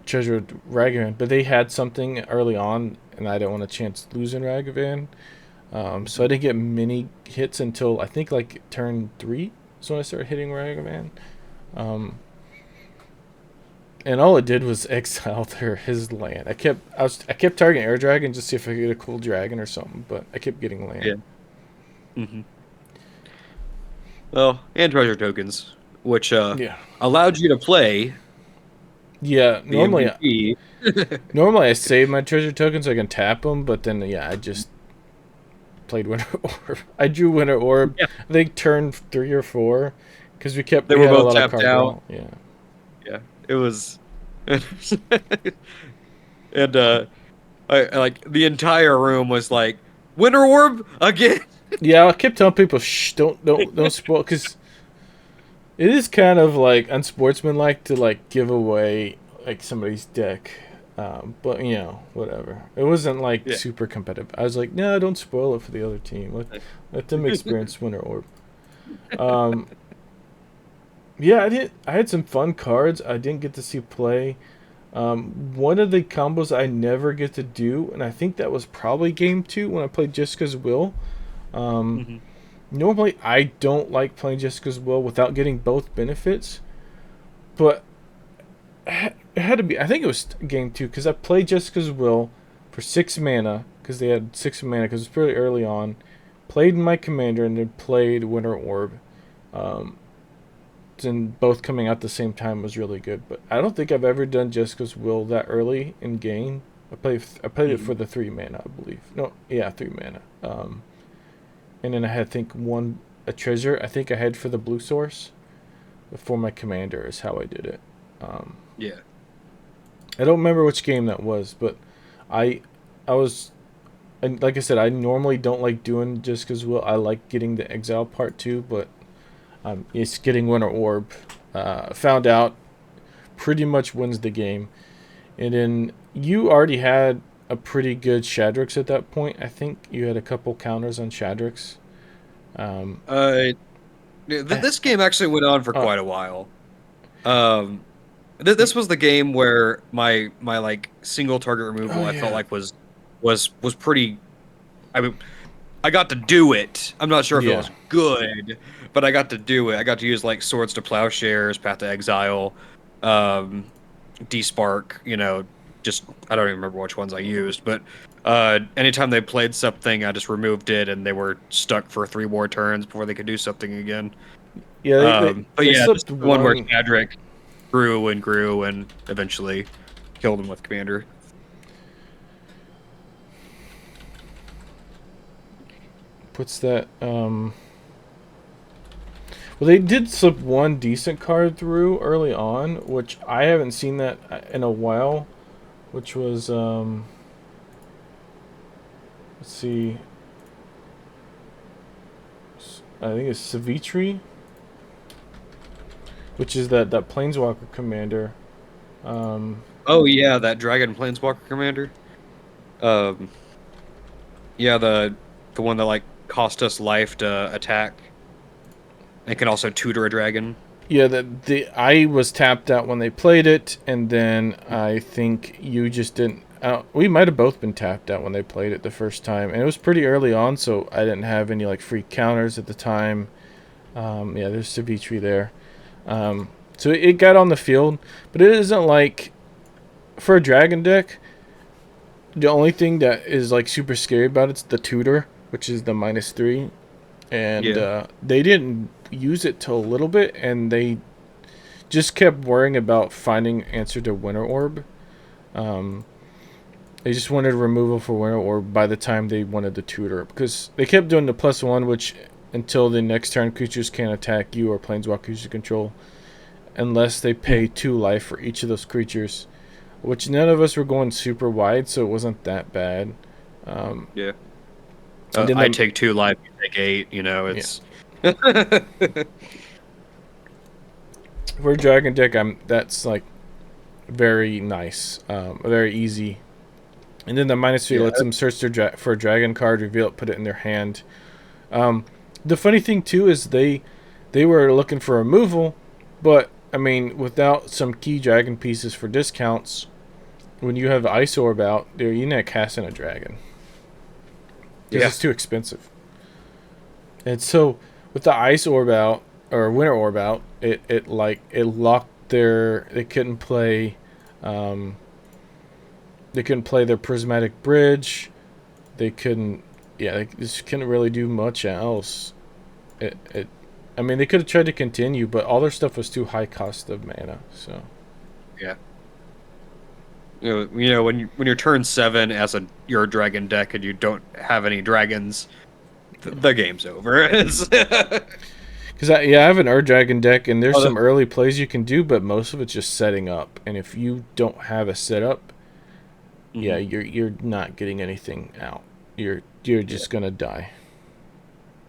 treasure with Ragavan, but they had something early on, and I didn't want a chance losing Ragavan. So I didn't get many hits until I think like turn 3 is when I started hitting Ragavan. Um, and all it did was exile his land. I kept targeting Air Dragon just to see if I could get a cool dragon or something, but I kept getting Yeah. land. Hmm. Well, and treasure tokens, which Yeah. allowed you to play Yeah, the MVP. normally I save my treasure tokens so I can tap them, but then yeah, I just played Winter Orb. I drew Winter Orb. Yeah, I think turn 3 or 4 because they we were had a both lot of tapped card out. draw. Yeah. Yeah, it was, and like the entire room was like Winter Orb again. Yeah, I kept telling people, shh, don't spoil, because it is kind of like unsportsmanlike to like give away like somebody's deck. But whatever. It wasn't like Yeah. super competitive. I was like, no, don't spoil it for the other team. Let them experience Winter Orb. Um, yeah, I had some fun cards. I didn't get to see play. One of the combos I never get to do, and I think that was probably game 2 when I played Jessica's Will. Um, Hmm. Normally I don't like playing Jessica's Will without getting both benefits, but it had to be. I think it was game 2 because I played Jessica's Will for 6 mana because they had 6 mana because it was pretty early on. Played my commander and then played Winter Orb. Um, and both coming out at the same time was really good. But I don't think I've ever done Jessica's Will that early in game. I played it Hmm. for the 3 mana, I believe. No, yeah, 3 mana. And then I had, I think, a treasure. I think I had for the blue source for my commander is how I did it. Um, Yeah. I don't remember which game that was, but I I was, and like I said, I normally don't like doing just because I like getting the exile part too, but it's getting Winter Orb. Found out pretty much wins the game, and then you already had a pretty good Shadrix at that point. I think you had a couple counters on Shadrix. Um, Uh, I, this game actually went on for uh, quite a while. Um, this was the game where my like single target oh removal I felt yeah, like was pretty. I mean, I got to do it. I'm not sure if it yeah, was good, but I got to do it. I got to use like Swords to Plowshares, Path to Exile, um, Despark. Just I don't even remember which ones I used, but anytime they played something, I just removed it, and they were stuck for 3 more turns before they could do something again. yeah. But They yeah, this slipped is the one where one. Shadrick grew and eventually killed him with Commander. Puts that. Well, they did slip one decent card through early on, which I haven't seen that in a while. Which was let's see, I think it's Savitri, which is that Planeswalker commander. Um, Oh yeah, that Dragon Planeswalker Commander. Um, yeah, the one that like cost us life to attack. It can also tutor a dragon. yeah, the I was tapped out when they played it, and then I think you just didn't. We might have both been tapped out when they played it the first time, and it was pretty early on, so I didn't have any like free counters at the time. Yeah, there's Savitri there. So it got on the field, but it isn't like for a dragon deck. The only thing that is like super scary about it's the tutor, which is the -3, and Yeah. they didn't use it till a little bit, and they just kept worrying about finding answer to Winter Orb. Um, they just wanted removal for Winter Orb by the time they wanted the tutor, because they kept doing the +1, which until the next turn creatures can't attack you or planeswalkers you control, unless they pay 2 life for each of those creatures, which none of us were going super wide, so it wasn't that bad. Um, Yeah. and then I the take 2 life, you take 8. yeah, It's for a dragon deck, that's like very nice, very easy. And then the -3 yeah. lets them search for a dragon card, reveal it, put it in their hand. Um, the funny thing too is they were looking for removal, but I mean, without some key dragon pieces for discounts, when you have Ice Orb out, you're not casting a dragon because Yeah. it's too expensive. And so with the Ice Orb out or Winter Orb out, it locked their um, they couldn't play their Prismatic Bridge. They couldn't, yeah, they just couldn't really do much else. It I mean, they could have tried to continue, but all their stuff was too high cost of mana. So Yeah. When you're turn 7 as you're a dragon deck and you don't have any dragons, the game's over. because I have an Ur Dragon deck, and there's Oh, some early plays you can do, but most of it's just setting up. And if you don't have a setup, yeah, mhm. you're not getting anything out. You're Yeah. just gonna die.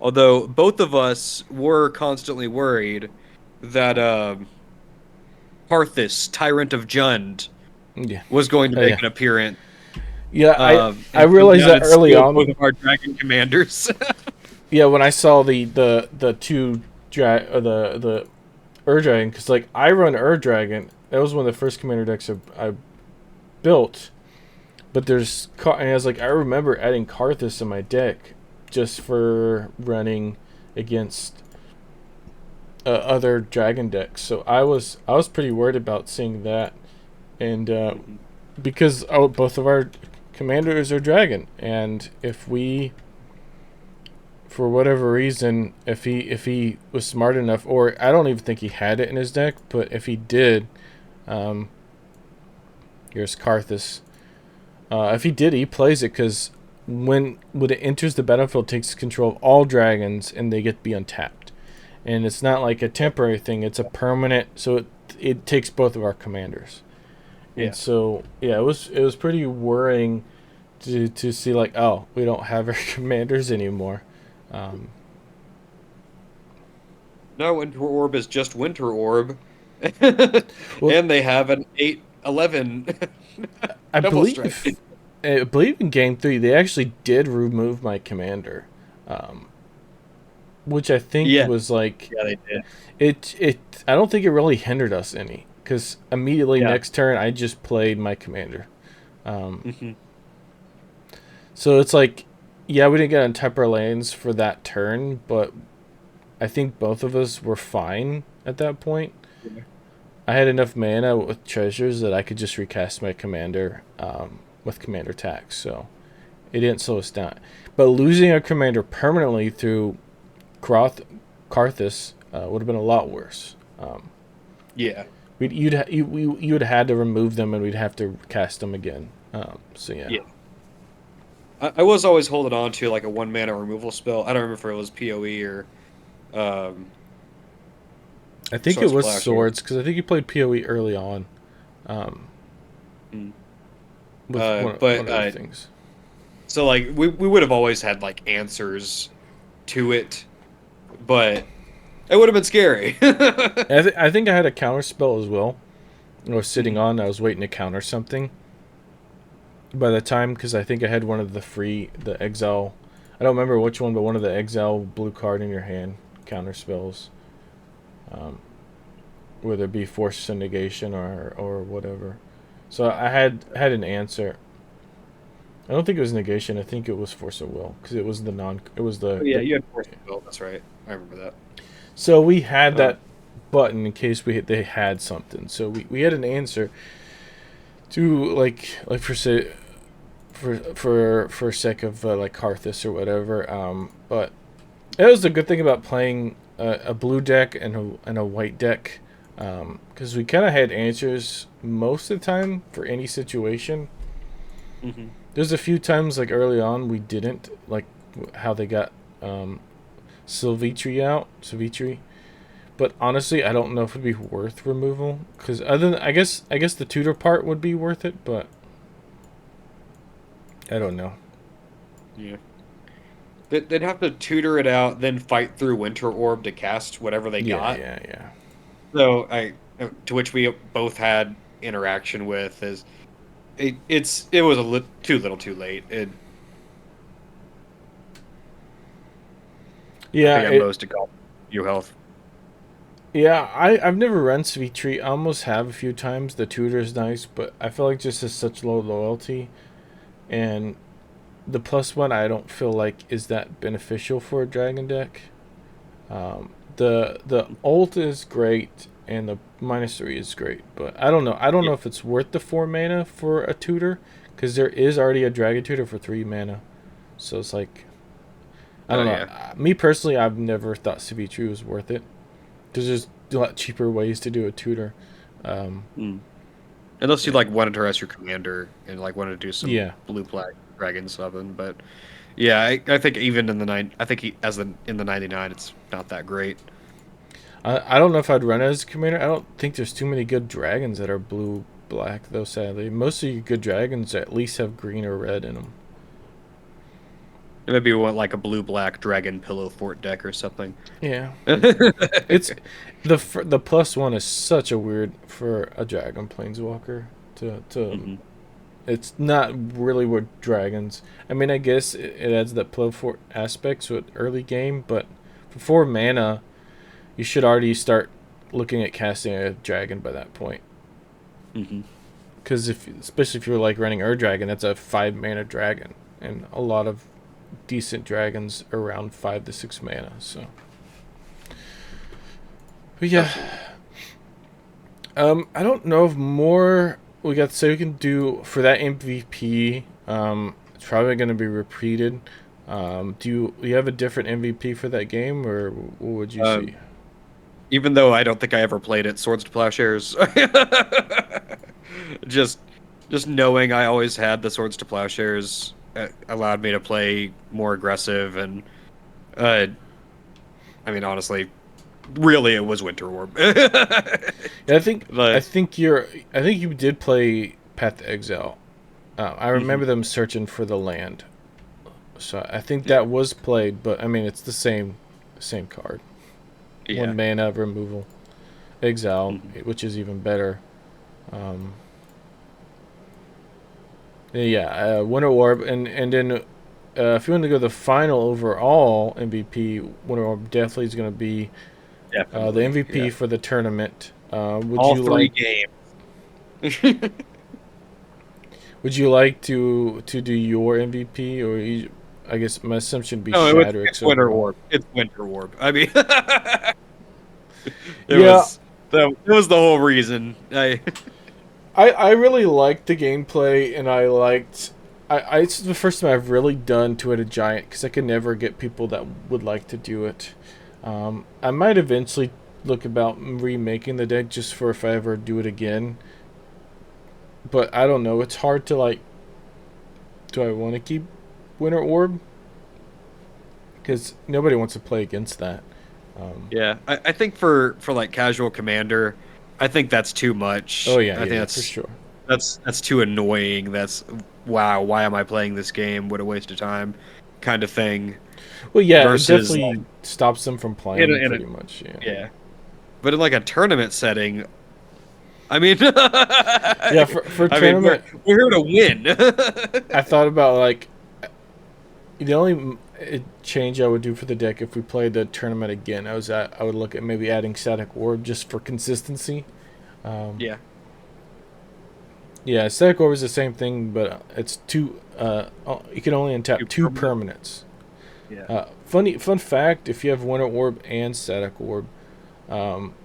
Although both of us were constantly worried that Parthis, Tyrant of Jund, Yeah. was going to Oh make yeah. an appearance. Yeah, I And turned realized out that it's early still on. both of our dragon commanders. Yeah, when I saw the two the Ur Dragon, because like I run Ur Dragon. That was one of the first commander decks I built. But and I was like, I remember adding Karthus in my deck just for running against other dragon decks. So I was pretty worried about seeing that, and Mhm. because both of our commanders are dragon, and if we, for whatever reason, if he was smart enough, or I don't even think he had it in his deck, but if he did, um, here's Karthus. If he did, he plays it because when it enters the battlefield, it takes control of all dragons and they get to be untapped. And it's not like a temporary thing; it's a permanent. So it takes both of our commanders. And Yeah. so yeah, it was pretty worrying to see like, oh, we don't have our commanders anymore. Um, No, Winter Orb is just Winter Orb. well, And they have an 8-11 I double strike. believe I believe in game three they actually did remove my commander, um, which I think Yeah, was like yeah, they did. it. I don't think it really hindered us any because immediately Yeah. next turn I just played my commander. Um, Hmm. so it's like, yeah, we didn't get on temper lanes for that turn, but I think both of us were fine at that point. Yeah. I had enough mana with treasures that I could just recast my commander with commander tax, so it didn't slow us down. But losing a commander permanently through Karthus would have been a lot worse. Yeah. You would have had to remove them, and we'd have to cast them again. So yeah, Yeah. I was always holding on to like a 1 mana removal spell. I don't remember if it was PoE or um, I think it Swords to was Plowshares. swords because I think you played Poe early on um, Mm. with one But of the things. so like we would have always had like answers to it, but it would have been scary. I think I had a counter spell as well. I was sitting Mhm. on. I was waiting to counter something. By the time, because I think I had one of the exile. I don't remember which one, but one of the exile blue card in your hand counter spells, um, whether it be force and negation or whatever. So I had an answer. I don't think it was negation. I think it was force of will because it was the non. It was Oh yeah, the. you had Force of Will. That's right. I remember that. So we had Uh, that button in case they had something. So we had an answer to like for say for sake of like Karthus or whatever. But it was the good thing about playing a blue deck and a white deck, because we kind of had answers most of the time for any situation. mhm. There's a few times like early on we didn't like how they got um, Sylvetri. But honestly, I don't know if it'd be worth removal because other than I guess the tutor part would be worth it, but I don't know. Yeah. They'd have to tutor it out, then fight through Winter Orb to cast whatever they Yeah, got. yeah, yeah. So to which we both had interaction with, is it was too little, too late. I Yeah, think at most it got you health. yeah, I've never run Sweet Treat. I almost have a few times. The tutor is nice, but I feel like just is such low loyalty, and the plus one I don't feel like is that beneficial for a dragon deck. The ult is great and the -3 is great, but I don't know. I don't Yeah. know if it's worth the 4 mana for a tutor because there is already a dragon tutor for 3 mana. So it's like I Oh don't know. yeah. Me personally, I've never thought Sivitri was worth it. There's just a lot cheaper ways to do a tutor. Um, Mm. Unless you yeah, like wanted to as your commander and like wanted to do some yeah. blue black dragon something, but yeah, I think even in the I think in the 99, it's not that great. I don't know if I'd run it as a commander. I don't think there's too many good dragons that are blue black though. Sadly, most of your good dragons at least have green or red in them. Maybe you want like a blue black dragon pillow fort deck or something. Yeah, it's the plus one is such a weird for a dragon planeswalker to. Hmm. It's not really with dragons. I mean, I guess it adds that pillow fort aspect to it early game, but for 4 mana, you should already start looking at casting a dragon by that point. Hmm. Because especially if you're like running Ur Dragon, that's a 5 mana dragon, and a lot of decent dragons around 5 to 6 mana. So, but yeah, Absolutely. I don't know if more we got to say we can do for that MVP. It's probably going to be repeated. Do you have a different MVP for that game, or what would you Um, see? Even though I don't think I ever played it, Swords to Plowshares. just just knowing I always had the Swords to Plowshares allowed me to play more aggressive and uh I mean honestly really it was Winter Orb. Yeah, But I think you did play Path to Exile. I mhm, remember them searching for the land, so I think yeah, that was played. But I mean, it's the same card. yeah. One mana removal, Exile, Mhm. which is even better. Um, yeah, Winter Orb, and then if you want to go the final overall MVP, Winter Orb definitely is going to be the Definitely, MVP yeah. for the tournament. All three games. Would you like to do your MVP, or I guess my assumption would be No, Shadrix it's Winter overall. Orb. It's Winter Orb. I mean, it Yeah, was it was the whole reason. I really liked the gameplay, and I liked. It's the first time I've really done Two Headed Giant because I could never get people that would like to do it. I might eventually look about remaking the deck just for if I ever do it again. But I don't know. It's hard to like. Do I want to keep Winter Orb? Because nobody wants to play against that. Um, Yeah, I think for like casual commander, I think that's too oh much. yeah, I yeah, think yeah, for sure. that's too annoying. That's wow, why am I playing this game? What a waste of time, kind of thing. Well, yeah, it Versus like definitely stops them from in playing a pretty much. Yeah. yeah, but in like a tournament setting, I mean, Yeah, for I mean tournament, we're here to win. I thought about like the only change I would do for the deck if we played the tournament again. I would look at maybe adding Static Orb just for consistency. Um, Yeah, yeah, Static Orb is the same thing, but it's two. You can only untap too two permanent. permanents. Yeah. Fun fact: if you have Winter Orb and Static Orb, um,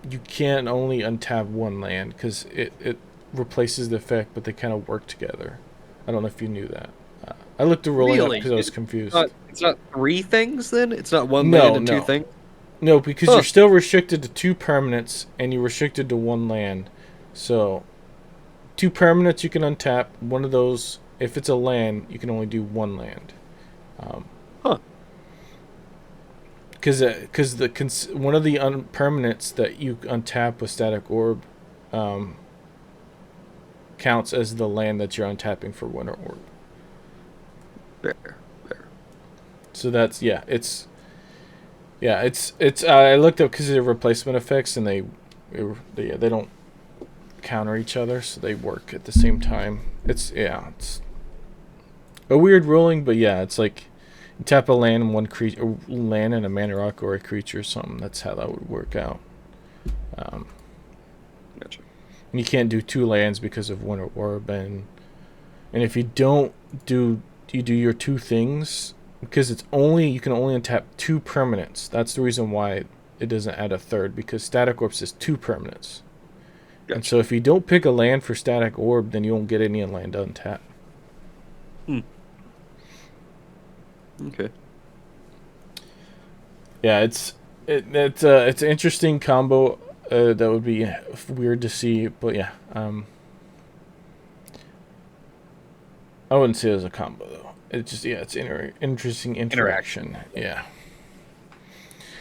you can only untap one land because it replaces the effect, but they kind of work together. I don't know if you knew that. I looked the ruling up Really? because I was confused. It's not three things then? It's not one land No, and two no, things? no, because you're Huh. still restricted to two permanents, and you're restricted to one land. So, two permanents you can untap. One of those, if it's a land, you can only do one land. Um, Huh. because one of the permanents that you untap with Static Orb um, counts as the land that you're untapping for Winter Orb. Fair. Fair. So that's it's I looked up because of the replacement effects and they don't counter each other, so they work at the same time. It's a weird ruling, but yeah, it's like you tap a land and one creature, land and a mana rock or a creature or something. That's how that would work out. Um, Gotcha. and you can't do two lands because of Winter Orb, and if you don't do you do your two things because you can only untap two permanents. That's the reason why it doesn't add a third because Static Orb says two permanents. And Gotcha. so if you don't pick a land for Static Orb, then you won't get any land untap. Hmm. Okay. Yeah, it's an interesting combo. That would be weird to see, but yeah, I wouldn't say it was a combo though. It's just it's interesting Interaction. interaction. Yeah.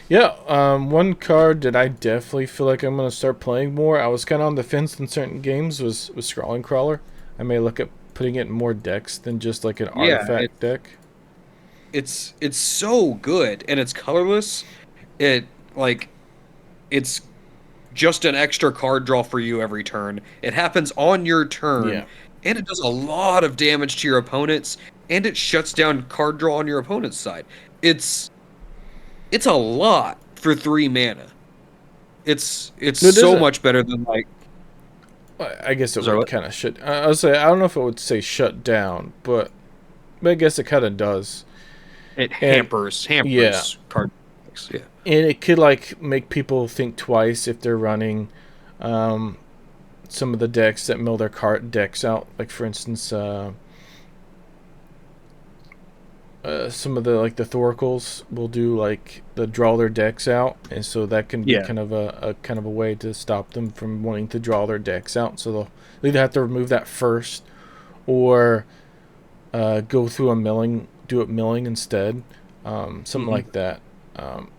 Yeah, one card that I definitely feel like I'm gonna start playing more. I was kind of on the fence in certain games. Was Scrawling Crawler. I may look at putting it in more decks than just like an Yeah, artifact deck. it's so good and it's colorless. It like it's just an extra card draw for you every turn. It happens on your turn Yeah. and it does a lot of damage to your opponents and it shuts down card draw on your opponent's side. It's it's a lot for 3 mana. It's No, it so doesn't. much better than like I guess it sorry would what? kind of shut. I would say I don't know if it would say shut down, but I guess it kind of does. It And yeah, hampers card decks. Yeah. and it could like make people think twice if they're running um, some of the decks that mill their card decks out. Like for instance, some of the like the Thoracles will do like the draw their decks out, and so that can be Yeah. kind of a kind of a way to stop them from wanting to draw their decks out. So they'll either have to remove that first, or go through a milling, do it milling instead, something Hmm. like that. Um,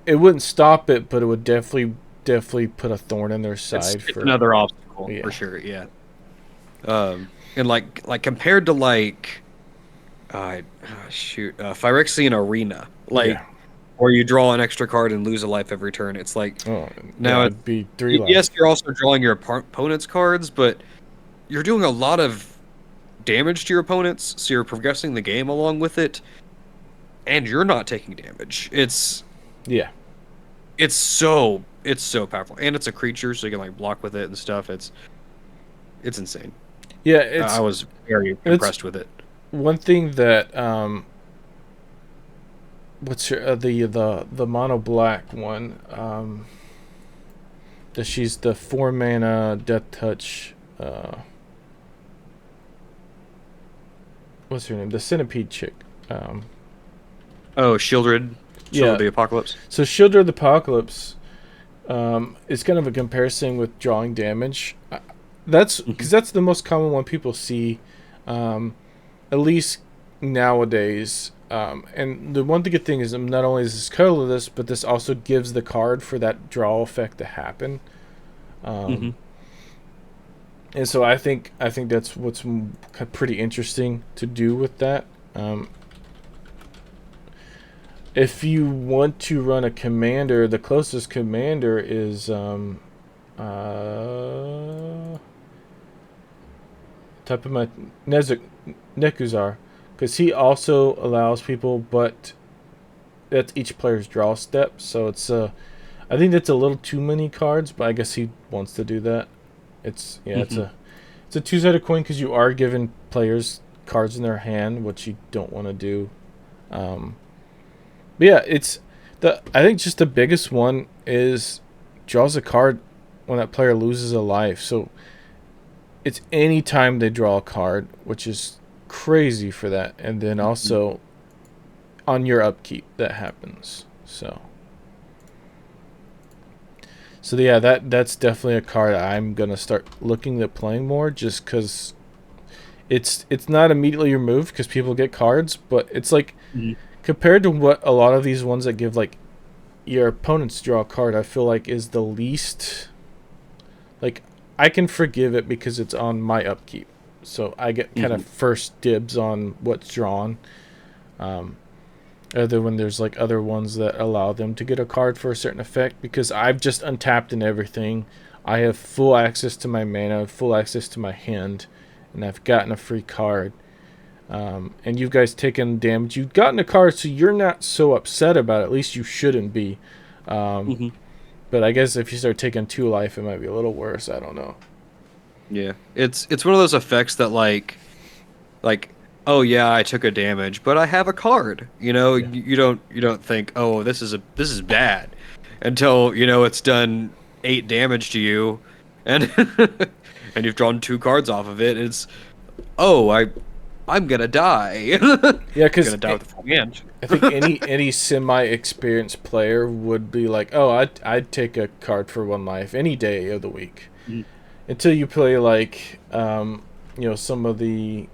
it wouldn't stop it, but it would definitely put a thorn in their It's side it's for another obstacle for yeah. sure. Yeah. And like compared to like Phyrexian Arena, Yeah. like where you draw an extra card and lose a life every turn. It's like Oh, now yeah, it's it'd be 3 life. yes, you're also drawing your opponent's cards, but you're doing a lot of damage to your opponents, so you're progressing the game along with it, and you're not taking damage. Yeah. It's so powerful, and it's a creature, so you can like block with it and stuff. It's insane. Yeah, I was very it's impressed with it. one thing that what's your the mono black one that she's the 4 mana death touch what's her name, the centipede chick. um Oh, Shieldred, Shield of yeah, the Apocalypse. so Shielder the Apocalypse is kind of a comparison with drawing damage. That's Hmm. because that's the most common one people see, um, at least nowadays. And the one good thing is not only is this colorless, but this also gives the card for that draw effect to happen. Hmm. Um, and so I think that's what's pretty interesting to do with that. If you want to run a commander, the closest commander is uh, type of my Nekuzar, because he also allows people, but that's each player's draw step. So I think that's a little too many cards, but I guess he wants to do that. It's yeah, Hmm. it's a two-sided coin because you are giving players cards in their hand, which you don't want to do. Um, but yeah, it's the I think just the biggest one is draws a card when that player loses a life. So it's any time they draw a card, which is crazy for that, and then Hmm. also on your upkeep that happens. So yeah, that's definitely a card I'm gonna start looking at playing more, just because it's not immediately removed because people get cards, but it's like Hmm. compared to what a lot of these ones that give like your opponents draw a card, I feel like is the least like I can forgive it because it's on my upkeep, so I get kind of Hmm. first dibs on what's drawn. Um, Other when there's like other ones that allow them to get a card for a certain effect, because I've just untapped and everything. I have full access to my mana, full access to my hand, and I've gotten a free card. And you guys taken damage. You've gotten a card, so you're not so upset about it. At least you shouldn't be. Um, Hmm. but I guess if you start taking 2 life, it might be a little worse. I don't know. Yeah, it's one of those effects that like oh yeah, I took a damage, but I have a card. Yeah. You don't think, oh, this is bad until it's done 8 damage to you, and and you've drawn 2 cards off of it. It's, oh, I'm gonna die. Yeah, Gonna because die with a full hand. I think any semi experienced player would be like, oh, I'd take a card for 1 life any day of the week. Mhm. Until you play like some of the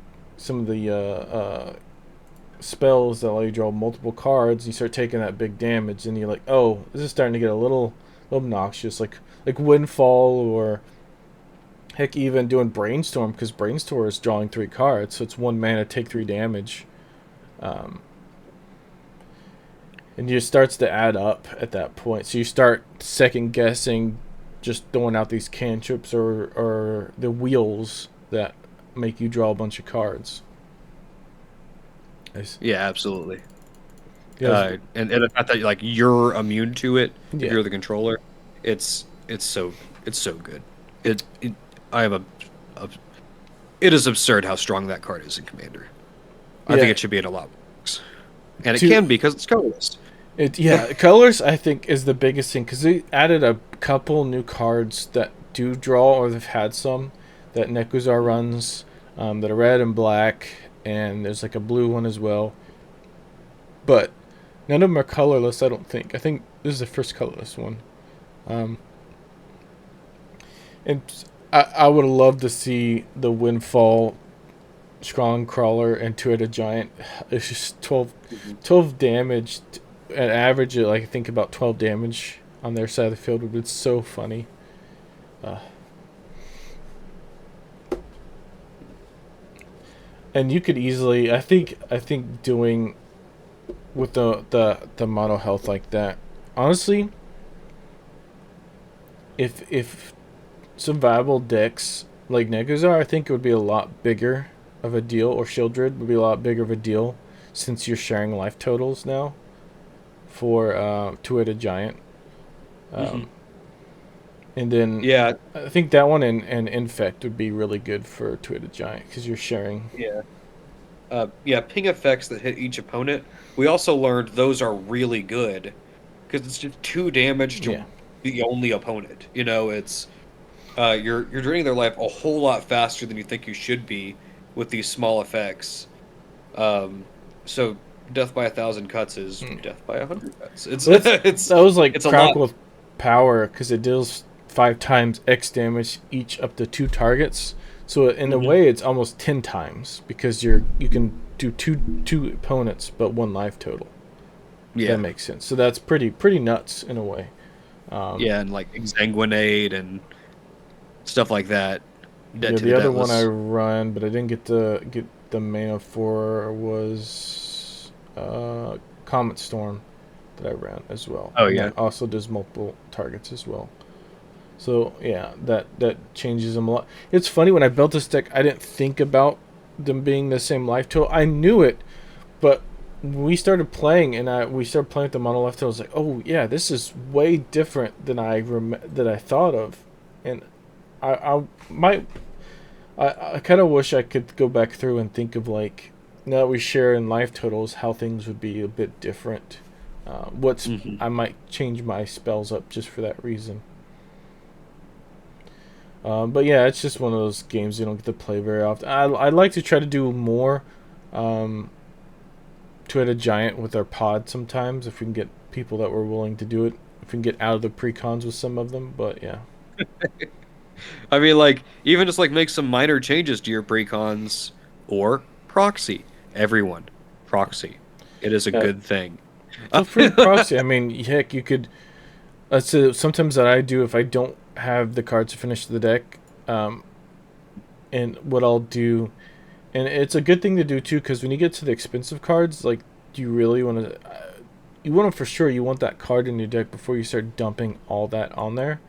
spells that allow you to draw multiple cards. You start taking that big damage, and you're like, oh, this is starting to get a little obnoxious, like Windfall, or heck, even doing Brainstorm, because Brainstorm is drawing 3 cards, so it's 1 mana, take 3 damage. Um, and it starts to add up at that point. So you start second guessing, just throwing out these cantrips or the wheels that make you draw a bunch of cards. Nice. Yeah, absolutely. Yes. And the fact that like you're immune to it if Yeah. you're the controller, it's so good. It I have a it is absurd how strong that card is in Commander. I think Yeah. it should be in a lot more books. And it To can be because it's colorless. yeah, colors I think is the biggest thing because they added a couple new cards that do draw, or they've had some that Nekuzar runs, that are red and black, and there's like a blue one as well. But none of them are colorless. I don't think. I think this is the first colorless one. Um, and I would love to see the Windfall Strong Crawler into it a giant. It's just 12 Mhm. 12 damage. at average, like I think about 12 damage on their side of the field would be so funny. Uh, and you could easily, I think doing with the mono health like that. Honestly, if some viable decks like Negazar, I think it would be a lot bigger of a deal, or Shieldred would be a lot bigger of a deal, since you're sharing life totals now for two-headed giant. Hmm. Um, and then Yeah, I think that one and Infect would be really good for two-headed giant because you're sharing. yeah. Yeah, ping effects that hit each opponent. We also learned those are really good because it's just 2 damage Yeah. to the only opponent. It's you're draining their life a whole lot faster than you think you should be with these small effects. Um, so death by 1,000 cuts is Mm. death by 100 cuts. It's Well, it's that was like it's a lot. Crackle with power because it deals 5 times X damage each up to 2 targets. So in a Hmm. way, it's almost 10 times because you can do two opponents but one life total. If that Yeah, makes sense. So that's pretty nuts in a way. Um, yeah, and like exsanguinate and stuff like that. Debt yeah, to the the other one I deathless. run, but I didn't get the mana for was Comet Storm that I ran as well, Oh and yeah. that also does multiple targets as well. So yeah, that changes them a lot. It's funny when I built this deck, I didn't think about them being the same life total. I knew it, but we started playing and we started playing with the mono life total. I was like, oh yeah, this is way different than that I thought of, and I might I kind of wish I could go back through and think of like now that we share in life totals, how things would be a bit different. What's Hmm. I might change my spells up just for that reason. But yeah, it's just one of those games you don't get to play very often. I'd like to try to do more um, to hit a giant with our pod sometimes if we can get people that were willing to do it. If we can get out of the precons with some of them, but yeah, I mean, like, even just like make some minor changes to your precons or proxy. Everyone, proxy. It is a yeah. good thing. Feel free to proxy. I mean, heck, you could. So sometimes that I do if I don't have the cards to finish the deck, um, and what I'll do, and it's a good thing to do too, because when you get to the expensive cards, like, do you really want to? You want to for sure. You want that card in your deck before you start dumping all that on there.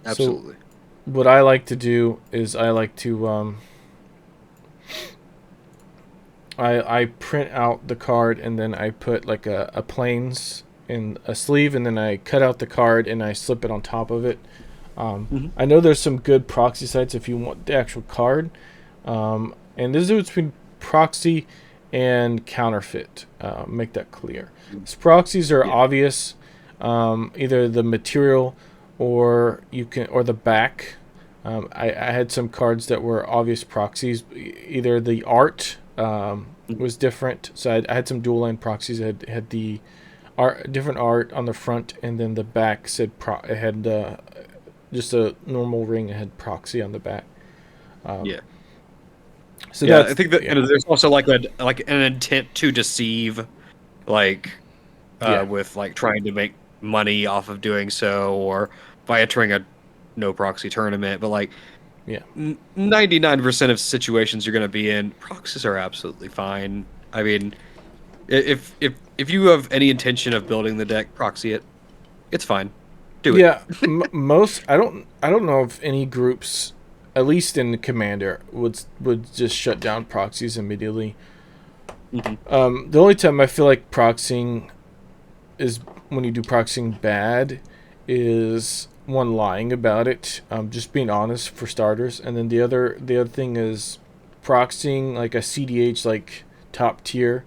So Absolutely. what I like to do is I like to I print out the card and then I put like a planes in a sleeve and then I cut out the card and I slip it on top of it. Hmm. I know there's some good proxy sites if you want the actual card. And there's a difference between proxy and counterfeit. Make that clear. So proxies are Yeah. obvious, either the material or the back. I had some cards that were obvious proxies. Either the art was different, so I had some dual line proxies that had the different art on the front, and then the back said it had just a normal ring. It had proxy on the back. Um, Yeah. so Yeah. I that's think that yeah, there's also like an intent to deceive, like yeah, with like trying to make money off of doing so, or by entering a no proxy tournament. But like yeah. 99% of situations you're going to be in, proxies are absolutely fine. I mean, if you have any intention of building the deck, proxy it. It's fine. Do it. Yeah, most I don't know if any groups, at least in Commander, would just shut down proxies immediately. Hmm. The only time I feel like proxying is when you do proxying bad, is one lying about it, just being honest for starters, and then the other thing is proxying like a CDH like top tier.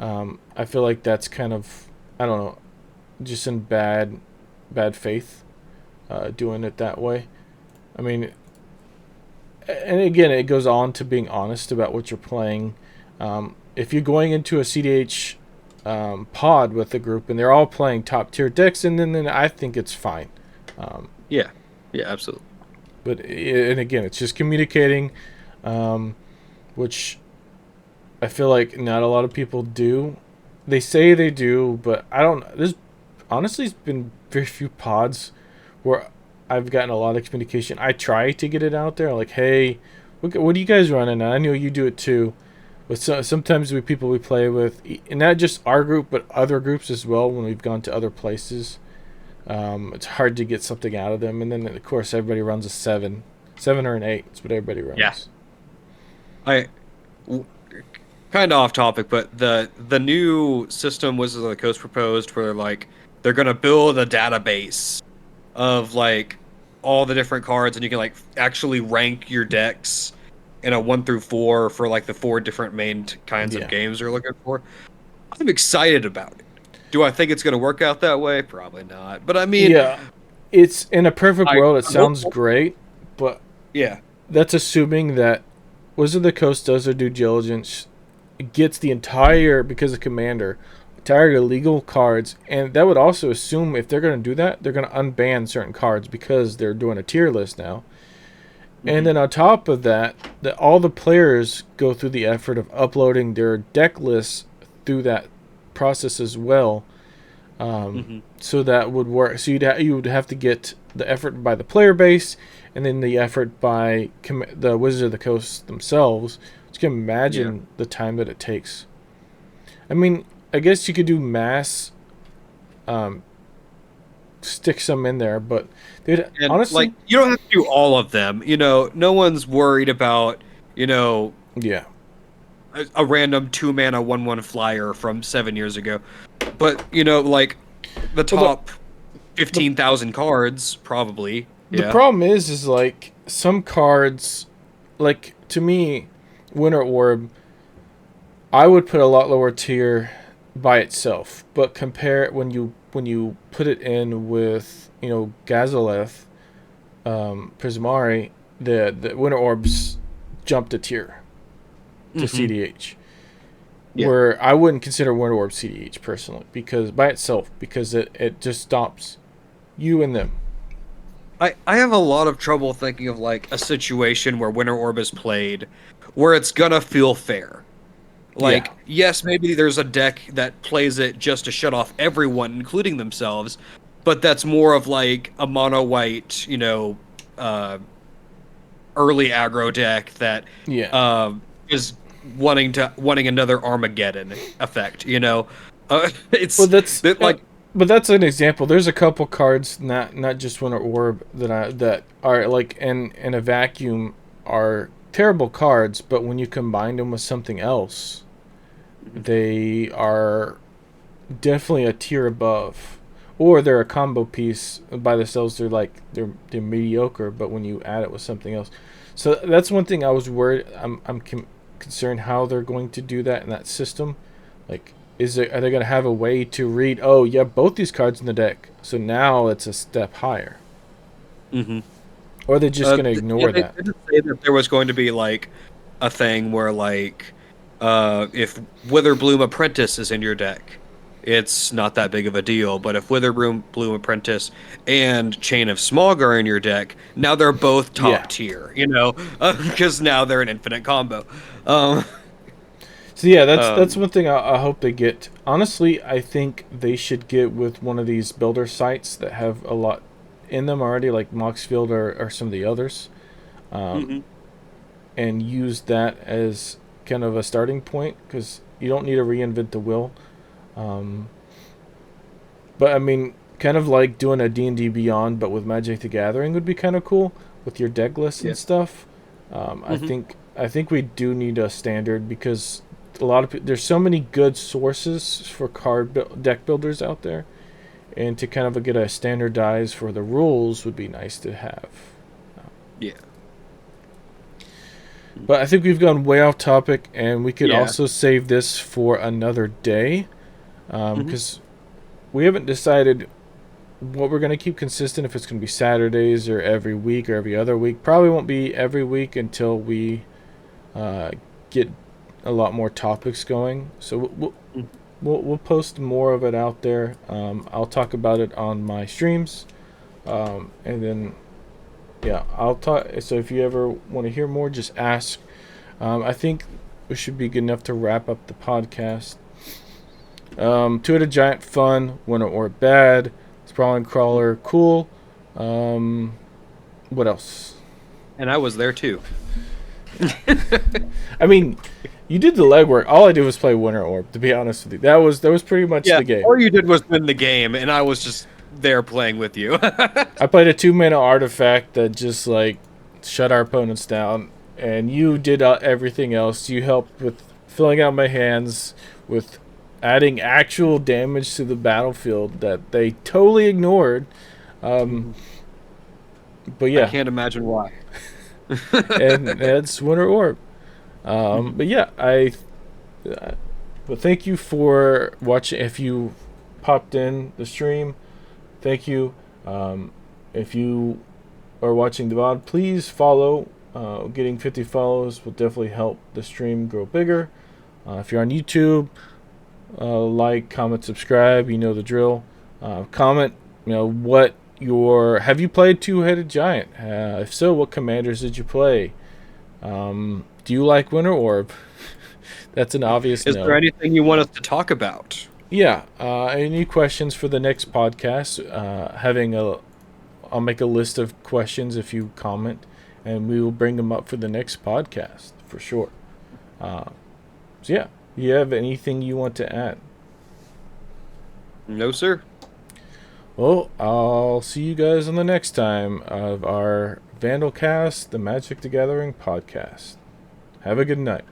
I feel like that's kind of I don't know, just in bad faith, doing it that way. I mean, and again, it goes on to being honest about what you're playing. If you're going into a CDH pod with a group and they're all playing top tier decks, and then I think it's fine. Um, Yeah. Yeah, absolutely. and again, it's just communicating, um, which I feel like not a lot of people do. They say they do, but I don't. There's honestly it's been very few pods where I've gotten a lot of communication. I try to get it out there, like, hey, what are you guys running? I know you do it too. But sometimes we people we play with, and not just our group, but other groups as well. When we've gone to other places, it's hard to get something out of them. And then of course everybody runs a 7 or an 8. That's what everybody Yeah. runs. I kind of off topic, but the new system Wizards of the Coast proposed, where like they're gonna build a database of like all the different cards, and you can like actually rank your decks in a 1 through 4 for like the 4 different main kinds of Yeah, games you're looking for. I'm excited about it. Do I think it's gonna work out that way? Probably not. But I mean, yeah. It's in a perfect world. It I'm sounds hopeful. great, but Yeah. that's assuming that Wizard of the Coast does their due diligence, gets the entire because of Commander, entire legal cards, and that would also assume if they're going to do that, they're going to unban certain cards because they're doing a tier list now. And Hmm. then on top of that, that all the players go through the effort of uploading their deck lists through that process as well. Hmm. So that would work. So you would have to get the effort by the player base, and then the effort by the Wizards of the Coast themselves. You can Yeah. imagine the time that it takes. I mean, I guess you could do mass, um, stick some in there, but dude, And like honestly, you don't have to do all of them. No one's worried about, you know, yeah. a random 2 mana 1/1 flyer from 7 years ago. But, like the Well, top the 15,000 cards, probably. the Yeah. problem is like some cards, like to me, Winter Orb, I would put a lot lower tier by itself, but compare it when you put it in with Gazaleth, Prismari, the Winter Orbs jumped a tier to Hmm. CDH. Yeah. Where I wouldn't consider Winter Orb CDH personally because by itself because it just stops you and them. I have a lot of trouble thinking of like a situation where Winter Orb is played where it's gonna feel fair. Yeah. Like, yes, maybe there's a deck that plays it just to shut off everyone, including themselves, but that's more of like a mono white, uh, early aggro deck that Yeah. uh, is wanting another Armageddon effect. Well, It's that's that like but that's an example. There's a couple cards, not just Winter Orb, that are like in a vacuum are terrible cards, but when you combine them with something else, they are definitely a tier above. Or they're a combo piece by themselves. They're mediocre, but when you add it with something else, so that's one thing I was worried. I'm concerned how they're going to do that in that system. Like, are they going to have a way to read? Oh, yeah, both these cards in the deck. So now it's a step higher. mhm. Or they're just going to Yeah, ignore they that. did say that there was going to be like a thing where like if Witherbloom Apprentice is in your deck, it's not that big of a deal. But if Witherbloom Apprentice and Chain of Smog are in your deck, now they're both Yeah. top tier, because now they're an infinite combo. Um, So yeah, that's um, one thing I hope they get. Honestly, I think they should get with one of these builder sites that have a lot in them already, like Moxfield or some of the others, um, mhm. and use that as kind of a starting point because you don't need to reinvent the wheel. Um, but I mean, kind of like doing a D&D Beyond, but with Magic the Gathering would be kind of cool with your deck lists Yeah. and stuff. I Hmm. think we do need a standard because a lot of there's so many good sources for deck builders out there, and to kind of get a standardized for the rules would be nice to have. Yeah. But I think we've gone way off topic, and we could Yeah. also save this for another day Hmm. because we haven't decided what we're going to keep consistent, if it's going to be Saturdays or every week or every other week. Probably won't be every week until we uh, get a lot more topics going. So we'll post more of it out there. I'll talk about it on my streams, and then yeah, I'll talk. So if you ever want to hear more, just ask. I think we should be good enough to wrap up the podcast. Two-headed giant, fun. Winter orb, bad. Sprawling crawler, cool. Um, what else? And I was there too. I mean, you did the legwork. All I did was play Winter Orb. To be honest with you, that was pretty much Yeah, the game. all you did was win the game, and I was just there playing with you. I played a 2 mana artifact that just like shut our opponents down, and you did everything else. You helped with filling out my hands, with adding actual damage to the battlefield that they totally ignored. Um, but I yeah, can't imagine why. and it's Winter Orb. Mhm. But yeah, but thank you for watching. If you popped in the stream, thank you. If you are watching the VOD, please follow. Getting 50 follows will definitely help the stream grow bigger. If you're on YouTube, like, comment, subscribe. You know the drill. Comment. What your have you played Two-Headed Giant? If so, what commanders did you play? Do you like Winter Orb? That's an obvious Is there no. anything you want us to talk about? Yeah. Any questions for the next podcast? I'll make a list of questions if you comment, and we will bring them up for the next podcast for sure. Uh, so yeah, you have anything you want to add? No, sir. Well, I'll see you guys on the next time of our VandalCast, the Magic the Gathering podcast. Have a good night.